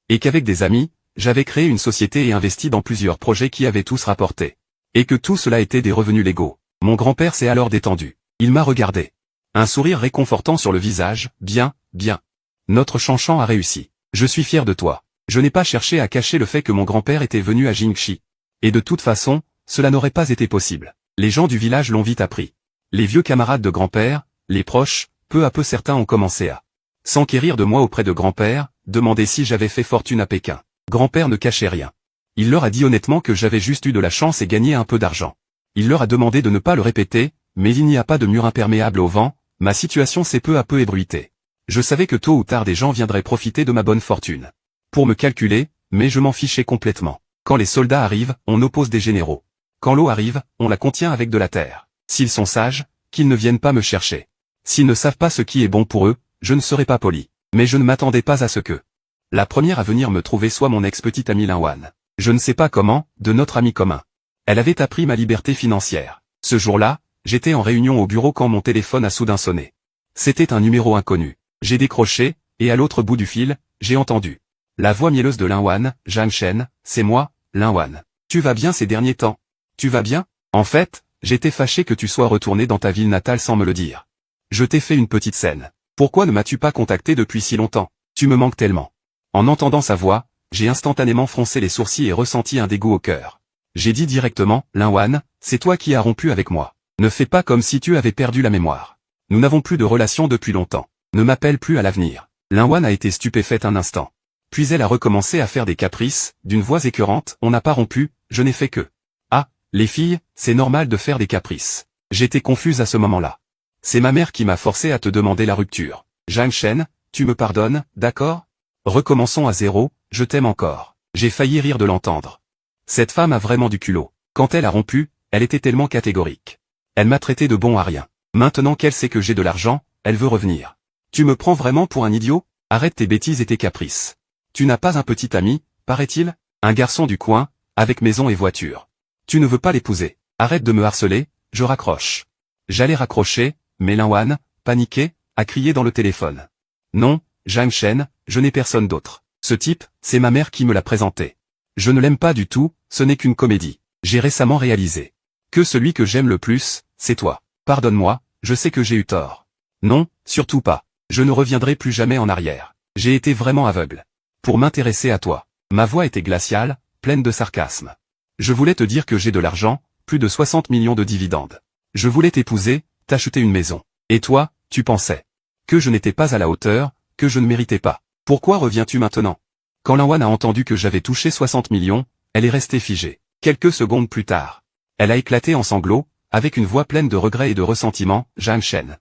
Et qu'avec des amis, j'avais créé une société et investi dans plusieurs projets qui avaient tous rapporté. Et que tout cela était des revenus légaux. Mon grand-père s'est alors détendu. Il m'a regardé. Un sourire réconfortant sur le visage, « Bien, bien. Notre Chanchan a réussi. Je suis fier de toi. » Je n'ai pas cherché à cacher le fait que mon grand-père était venu à Jingxi. Et de toute façon, cela n'aurait pas été possible. Les gens du village l'ont vite appris. Les vieux camarades de grand-père, les proches, peu à peu certains ont commencé à s'enquérir de moi auprès de grand-père, demander si j'avais fait fortune à Pékin. Grand-père ne cachait rien. Il leur a dit honnêtement que j'avais juste eu de la chance et gagné un peu d'argent. Il leur a demandé de ne pas le répéter, mais il n'y a pas de mur imperméable au vent, ma situation s'est peu à peu ébruitée. Je savais que tôt ou tard des gens viendraient profiter de ma bonne fortune pour me calculer, mais je m'en fichais complètement. Quand les soldats arrivent, on oppose des généraux. Quand l'eau arrive, on la contient avec de la terre. S'ils sont sages, qu'ils ne viennent pas me chercher. S'ils ne savent pas ce qui est bon pour eux, je ne serai pas poli. Mais je ne m'attendais pas à ce que la première à venir me trouver soit mon ex-petite amie Linwan. Je ne sais pas comment, de notre ami commun. Elle avait appris ma liberté financière. Ce jour-là, j'étais en réunion au bureau quand mon téléphone a soudain sonné. C'était un numéro inconnu. J'ai décroché, et à l'autre bout du fil, j'ai entendu la voix mielleuse de Linwan, « Zhang Shen, c'est moi, Linwan. Tu vas bien ces derniers temps? Tu vas bien? En fait, j'étais fâché que tu sois retourné dans ta ville natale sans me le dire. Je t'ai fait une petite scène. Pourquoi ne m'as-tu pas contacté depuis si longtemps? Tu me manques tellement. » En entendant sa voix, j'ai instantanément froncé les sourcils et ressenti un dégoût au cœur. J'ai dit directement, « Linwan, c'est toi qui as rompu avec moi. Ne fais pas comme si tu avais perdu la mémoire. Nous n'avons plus de relation depuis longtemps. Ne m'appelle plus à l'avenir. » Linwan a été stupéfaite un instant. Puis elle a recommencé à faire des caprices, d'une voix écœurante, « On n'a pas rompu, je n'ai fait que... » Ah, les filles, c'est normal de faire des caprices. J'étais confuse à ce moment-là. C'est ma mère qui m'a forcé à te demander la rupture. Zhang Shen, tu me pardonnes, d'accord? Recommençons à zéro, je t'aime encore. J'ai failli rire de l'entendre. Cette femme a vraiment du culot. Quand elle a rompu, elle était tellement catégorique. Elle m'a traité de bon à rien. Maintenant qu'elle sait que j'ai de l'argent, elle veut revenir. Tu me prends vraiment pour un idiot? Arrête tes bêtises et tes caprices. Tu n'as pas un petit ami, paraît-il? Un garçon du coin, avec maison et voiture. Tu ne veux pas l'épouser. Arrête de me harceler, je raccroche. J'allais raccrocher, mais Linwan, paniqué, a crié dans le téléphone. Non, Zhang Shen, je n'ai personne d'autre. Ce type, c'est ma mère qui me l'a présenté. Je ne l'aime pas du tout, ce n'est qu'une comédie. J'ai récemment réalisé que celui que j'aime le plus, c'est toi. Pardonne-moi, je sais que j'ai eu tort. Non, surtout pas. Je ne reviendrai plus jamais en arrière. J'ai été vraiment aveugle. Pour m'intéresser à toi. Ma voix était glaciale, pleine de sarcasme. Je voulais te dire que j'ai de l'argent, plus de 60 millions de dividendes. Je voulais t'épouser, t'acheter une maison. Et toi, tu pensais que je n'étais pas à la hauteur, que je ne méritais pas. Pourquoi reviens-tu maintenant? Quand Lanwan a entendu que j'avais touché 60 millions, elle est restée figée. Quelques secondes plus tard, elle a éclaté en sanglots, avec une voix pleine de regrets et de ressentiment, Zhang Shen.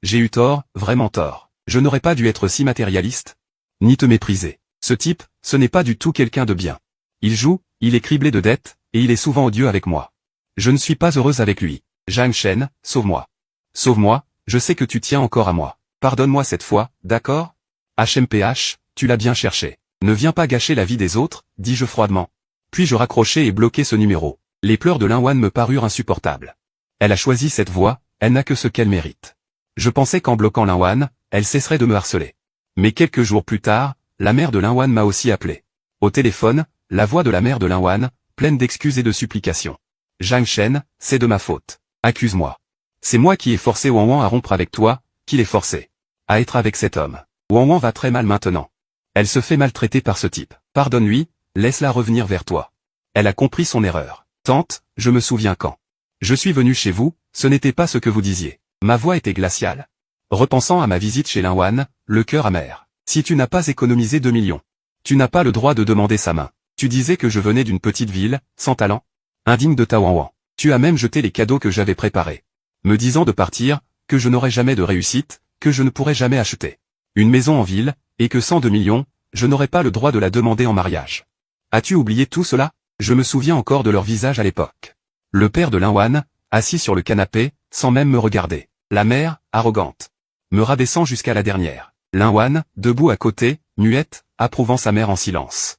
J'ai eu tort, vraiment tort. Je n'aurais pas dû être si matérialiste, ni te mépriser. Ce type, ce n'est pas du tout quelqu'un de bien. Il joue, il est criblé de dettes, et il est souvent odieux avec moi. Je ne suis pas heureuse avec lui. Zhang Shen, sauve-moi. Sauve-moi, je sais que tu tiens encore à moi. Pardonne-moi cette fois, d'accord? HMPH, tu l'as bien cherché. Ne viens pas gâcher la vie des autres, dis-je froidement. Puis je raccrochai et bloquai ce numéro. Les pleurs de Lanwan me parurent insupportables. Elle a choisi cette voie, elle n'a que ce qu'elle mérite. Je pensais qu'en bloquant Lanwan, elle cesserait de me harceler. Mais quelques jours plus tard, la mère de Lanwan m'a aussi appelé. Au téléphone, la voix de la mère de Lanwan, pleine d'excuses et de supplications. Zhang Shen, c'est de ma faute. Accuse-moi. C'est moi qui ai forcé Wang à rompre avec toi, qui l'ai forcé à être avec cet homme. Wang va très mal maintenant. Elle se fait maltraiter par ce type. Pardonne-lui, laisse-la revenir vers toi. Elle a compris son erreur. Tante, je me souviens quand je suis venu chez vous, ce n'était pas ce que vous disiez. Ma voix était glaciale. Repensant à ma visite chez Lanwan, le cœur amer. Si tu n'as pas économisé 2 millions, tu n'as pas le droit de demander sa main. Tu disais que je venais d'une petite ville, sans talent, indigne de ta Wang. Tu as même jeté les cadeaux que j'avais préparés, me disant de partir, que je n'aurais jamais de réussite, que je ne pourrais jamais acheter une maison en ville, et que sans 2 millions, je n'aurais pas le droit de la demander en mariage. As-tu oublié tout cela? Je me souviens encore de leur visage à l'époque. Le père de Lanwan, assis sur le canapé, sans même me regarder. La mère, arrogante, me rabaissant jusqu'à la dernière. Lanwan, debout à côté, muette, approuvant sa mère en silence.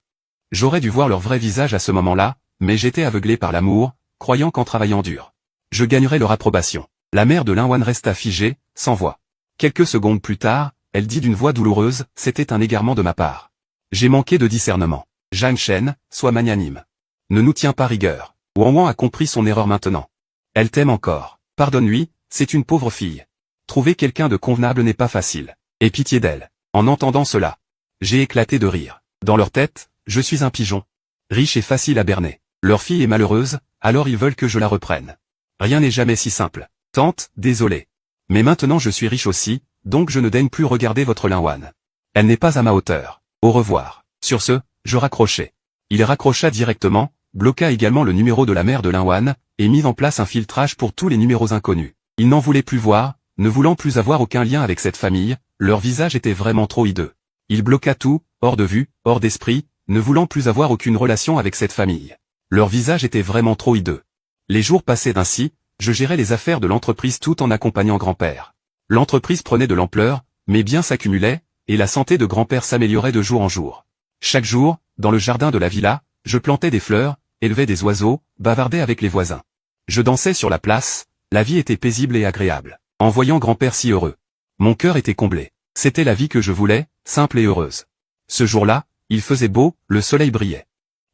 J'aurais dû voir leur vrai visage à ce moment-là, mais j'étais aveuglé par l'amour, croyant qu'en travaillant dur, je gagnerais leur approbation. La mère de Lanwan resta figée, sans voix. Quelques secondes plus tard, elle dit d'une voix douloureuse, c'était un égarement de ma part. J'ai manqué de discernement. Zhang Shen, sois magnanime. Ne nous tiens pas rigueur. Wang a compris son erreur maintenant. Elle t'aime encore. Pardonne-lui, c'est une pauvre fille. Trouver quelqu'un de convenable n'est pas facile. Aie pitié d'elle. En entendant cela, j'ai éclaté de rire. Dans leur tête, je suis un pigeon. Riche et facile à berner. Leur fille est malheureuse, alors ils veulent que je la reprenne. Rien n'est jamais si simple. Tante, désolé. Mais maintenant je suis riche aussi, donc je ne daigne plus regarder votre Lanwan. Elle n'est pas à ma hauteur. Au revoir. Sur ce, je raccrochai. Il raccrocha directement, bloqua également le numéro de la mère de Lanwan, et mit en place un filtrage pour tous les numéros inconnus. Il n'en voulait plus voir, ne voulant plus avoir aucun lien avec cette famille, leur visage était vraiment trop hideux. Il bloqua tout, hors de vue, hors d'esprit, ne voulant plus avoir aucune relation avec cette famille. Leur visage était vraiment trop hideux. Les jours passaient ainsi, je gérais les affaires de l'entreprise tout en accompagnant grand-père. L'entreprise prenait de l'ampleur, mes biens s'accumulaient, et la santé de grand-père s'améliorait de jour en jour. Chaque jour, dans le jardin de la villa, je plantais des fleurs, élevais des oiseaux, bavardais avec les voisins. Je dansais sur la place, la vie était paisible et agréable. En voyant grand-père si heureux, mon cœur était comblé. C'était la vie que je voulais, simple et heureuse. Ce jour-là, il faisait beau, le soleil brillait.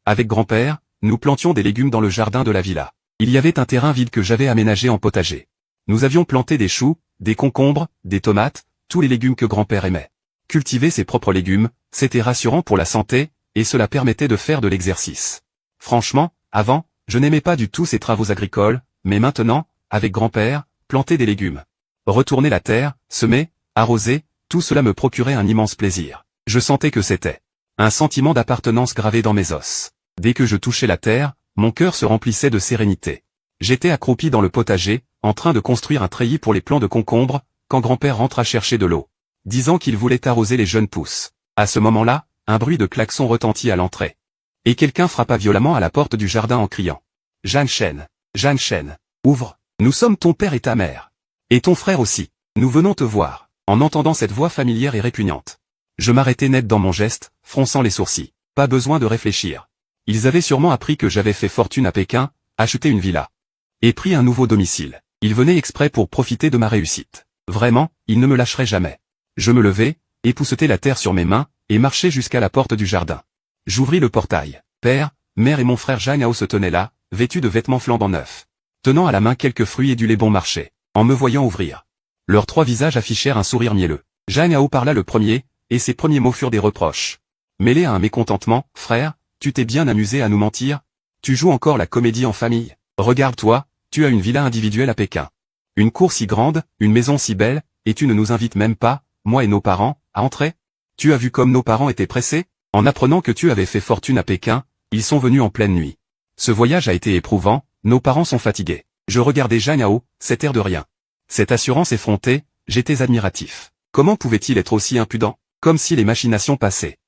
Avec grand-père, nous plantions des légumes dans le jardin de la villa. Il y avait un terrain vide que j'avais aménagé en potager. Nous avions planté des choux, des concombres, des tomates, tous les légumes que grand-père aimait. Cultiver ses propres légumes, c'était rassurant pour la santé, et cela permettait de faire de l'exercice. Franchement, avant, je n'aimais pas du tout ces travaux agricoles, mais maintenant, avec grand-père, planter des légumes, retourner la terre, semer, arroser, tout cela me procurait un immense plaisir. Je sentais que c'était un sentiment d'appartenance gravé dans mes os. Dès que je touchais la terre, mon cœur se remplissait de sérénité. J'étais accroupi dans le potager, en train de construire un treillis pour les plants de concombres, quand grand-père rentra chercher de l'eau, disant qu'il voulait arroser les jeunes pousses. À ce moment-là, un bruit de klaxon retentit à l'entrée. Et quelqu'un frappa violemment à la porte du jardin en criant. « Zhang Shen, ouvre, nous sommes ton père et ta mère. Et ton frère aussi, nous venons te voir. » En entendant cette voix familière et répugnante, je m'arrêtai net dans mon geste, fronçant les sourcils. Pas besoin de réfléchir. Ils avaient sûrement appris que j'avais fait fortune à Pékin, acheté une villa, et pris un nouveau domicile. Ils venaient exprès pour profiter de ma réussite. Vraiment, ils ne me lâcheraient jamais. Je me levai, époussetai la terre sur mes mains, et marchai jusqu'à la porte du jardin. J'ouvris le portail. Père, mère et mon frère Zhang Hao se tenaient là, vêtus de vêtements flambant neufs, tenant à la main quelques fruits et du lait bon marché. en me voyant ouvrir. Leurs 3 visages affichèrent un sourire mielleux. Zhang Hao parla le premier, et ses premiers mots furent des reproches. Mêlés à un mécontentement, « Frère, tu t'es bien amusé à nous mentir? Tu joues encore la comédie en famille. Regarde-toi, tu as une villa individuelle à Pékin. Une cour si grande, une maison si belle, et tu ne nous invites même pas, moi et nos parents, à entrer? Tu as vu comme nos parents étaient pressés? En apprenant que tu avais fait fortune à Pékin, ils sont venus en pleine nuit. Ce voyage a été éprouvant, nos parents sont fatigués. » Je regardais Zhang Hao, cet air de rien. Cette assurance effrontée, j'étais admiratif. Comment pouvait-il être aussi impudent? Comme si les machinations passaient.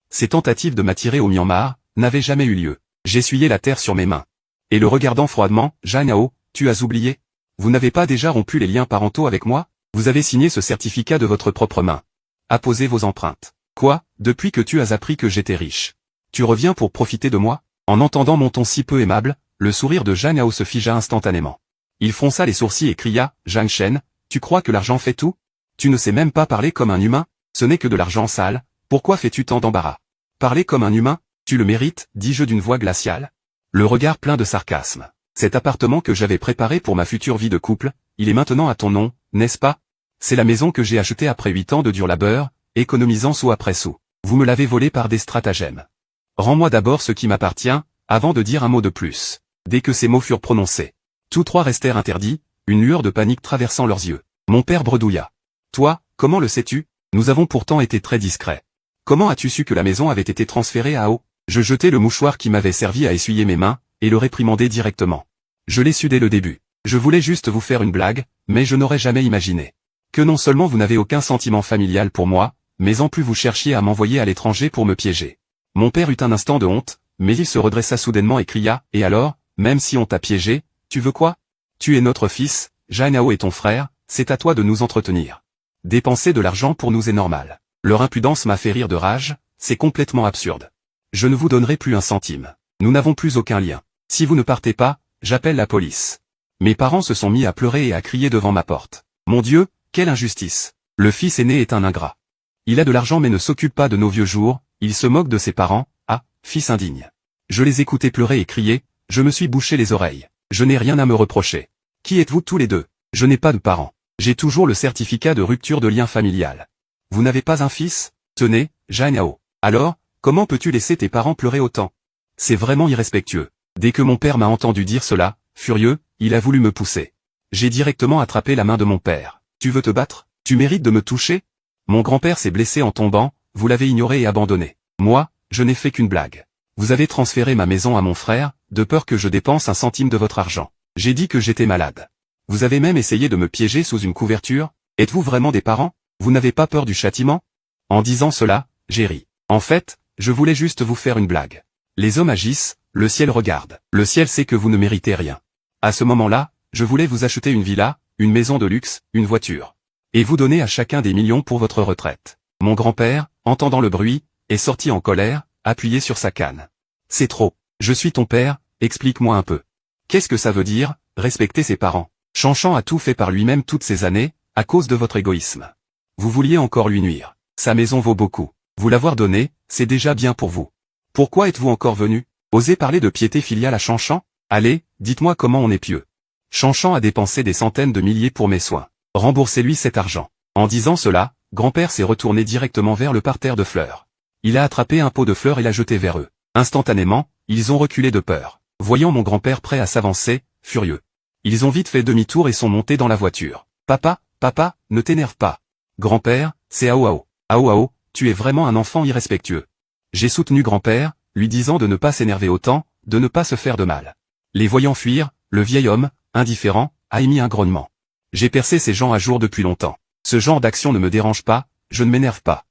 Ces tentatives de m'attirer au Myanmar n'avaient jamais eu lieu. J'essuyais la terre sur mes mains. Et le regardant froidement, Zhang Hao, tu as oublié? Vous n'avez pas déjà rompu les liens parentaux avec moi? Vous avez signé ce certificat de votre propre main. Apposez vos empreintes. Quoi, depuis que tu as appris que j'étais riche? Tu reviens pour profiter de moi? En entendant mon ton si peu aimable, le sourire de Zhang Hao se figea instantanément. Il fronça les sourcils et cria, Zhang Shen, tu crois que l'argent fait tout? Tu ne sais même pas parler comme un humain? Ce n'est que de l'argent sale, pourquoi fais-tu tant d'embarras? Parler comme un humain, tu le mérites, dis-je d'une voix glaciale. Le regard plein de sarcasme. Cet appartement que j'avais préparé pour ma future vie de couple, il est maintenant à ton nom, n'est-ce pas? C'est la maison que j'ai achetée après 8 ans de dur labeur, économisant sou après sou. Vous me l'avez volée par des stratagèmes. Rends-moi d'abord ce qui m'appartient, avant de dire un mot de plus. Dès que ces mots furent prononcés, tous 3 restèrent interdits, une lueur de panique traversant leurs yeux. Mon père bredouilla. Toi, comment le sais-tu? Nous avons pourtant été très discrets. Comment as-tu su que la maison avait été transférée à Hao? Je jetai le mouchoir qui m'avait servi à essuyer mes mains, et le réprimandai directement. Je l'ai su dès le début. Je voulais juste vous faire une blague, mais je n'aurais jamais imaginé que non seulement vous n'avez aucun sentiment familial pour moi, mais en plus vous cherchiez à m'envoyer à l'étranger pour me piéger. Mon père eut un instant de honte, mais il se redressa soudainement et cria, et alors, même si on t'a piégé, tu veux quoi? Tu es notre fils, Zhang Hao est ton frère, c'est à toi de nous entretenir. Dépenser de l'argent pour nous est normal. Leur impudence m'a fait rire de rage, c'est complètement absurde. Je ne vous donnerai plus un centime. Nous n'avons plus aucun lien. Si vous ne partez pas, j'appelle la police. Mes parents se sont mis à pleurer et à crier devant ma porte. Mon Dieu, quelle injustice. Le fils aîné est un ingrat. Il a de l'argent mais ne s'occupe pas de nos vieux jours, il se moque de ses parents, ah, fils indigne. Je les écoutais pleurer et crier, je me suis bouché les oreilles. Je n'ai rien à me reprocher. Qui êtes-vous tous les deux? Je n'ai pas de parents. J'ai toujours le certificat de rupture de lien familial. Vous n'avez pas un fils? Tenez, Zhang Hao. Alors, comment peux-tu laisser tes parents pleurer autant? C'est vraiment irrespectueux. Dès que mon père m'a entendu dire cela, furieux, il a voulu me pousser. J'ai directement attrapé la main de mon père. Tu veux te battre? Tu mérites de me toucher? Mon grand-père s'est blessé en tombant, vous l'avez ignoré et abandonné. Moi, je n'ai fait qu'une blague. Vous avez transféré ma maison à mon frère, de peur que je dépense un centime de votre argent. J'ai dit que j'étais malade. Vous avez même essayé de me piéger sous une couverture? Êtes-vous vraiment des parents? Vous n'avez pas peur du châtiment? En disant cela, j'ai ri. En fait, je voulais juste vous faire une blague. Les hommes agissent, le ciel regarde. Le ciel sait que vous ne méritez rien. À ce moment-là, je voulais vous acheter une villa, une maison de luxe, une voiture. Et vous donner à chacun des millions pour votre retraite. Mon grand-père, entendant le bruit, est sorti en colère, appuyé sur sa canne. C'est trop. Je suis ton père, explique-moi un peu. Qu'est-ce que ça veut dire, respecter ses parents? Chanchan a tout fait par lui-même toutes ces années, à cause de votre égoïsme. Vous vouliez encore lui nuire. Sa maison vaut beaucoup. Vous l'avoir donnée, c'est déjà bien pour vous. Pourquoi êtes-vous encore venu? Osez parler de piété filiale à Chanchan? Allez, dites-moi comment on est pieux. Chanchan a dépensé des centaines de milliers pour mes soins. Remboursez-lui cet argent. En disant cela, grand-père s'est retourné directement vers le parterre de fleurs. Il a attrapé un pot de fleurs et l'a jeté vers eux. Instantanément, ils ont reculé de peur, voyant mon grand-père prêt à s'avancer, furieux. Ils ont vite fait demi-tour et sont montés dans la voiture. Papa, ne t'énerve pas. Grand-père, c'est Hao Hao. Hao Hao, tu es vraiment un enfant irrespectueux. J'ai soutenu grand-père, lui disant de ne pas s'énerver autant, de ne pas se faire de mal. Les voyant fuir, le vieil homme, indifférent, a émis un grognement. J'ai percé ces gens à jour depuis longtemps. Ce genre d'action ne me dérange pas, je ne m'énerve pas.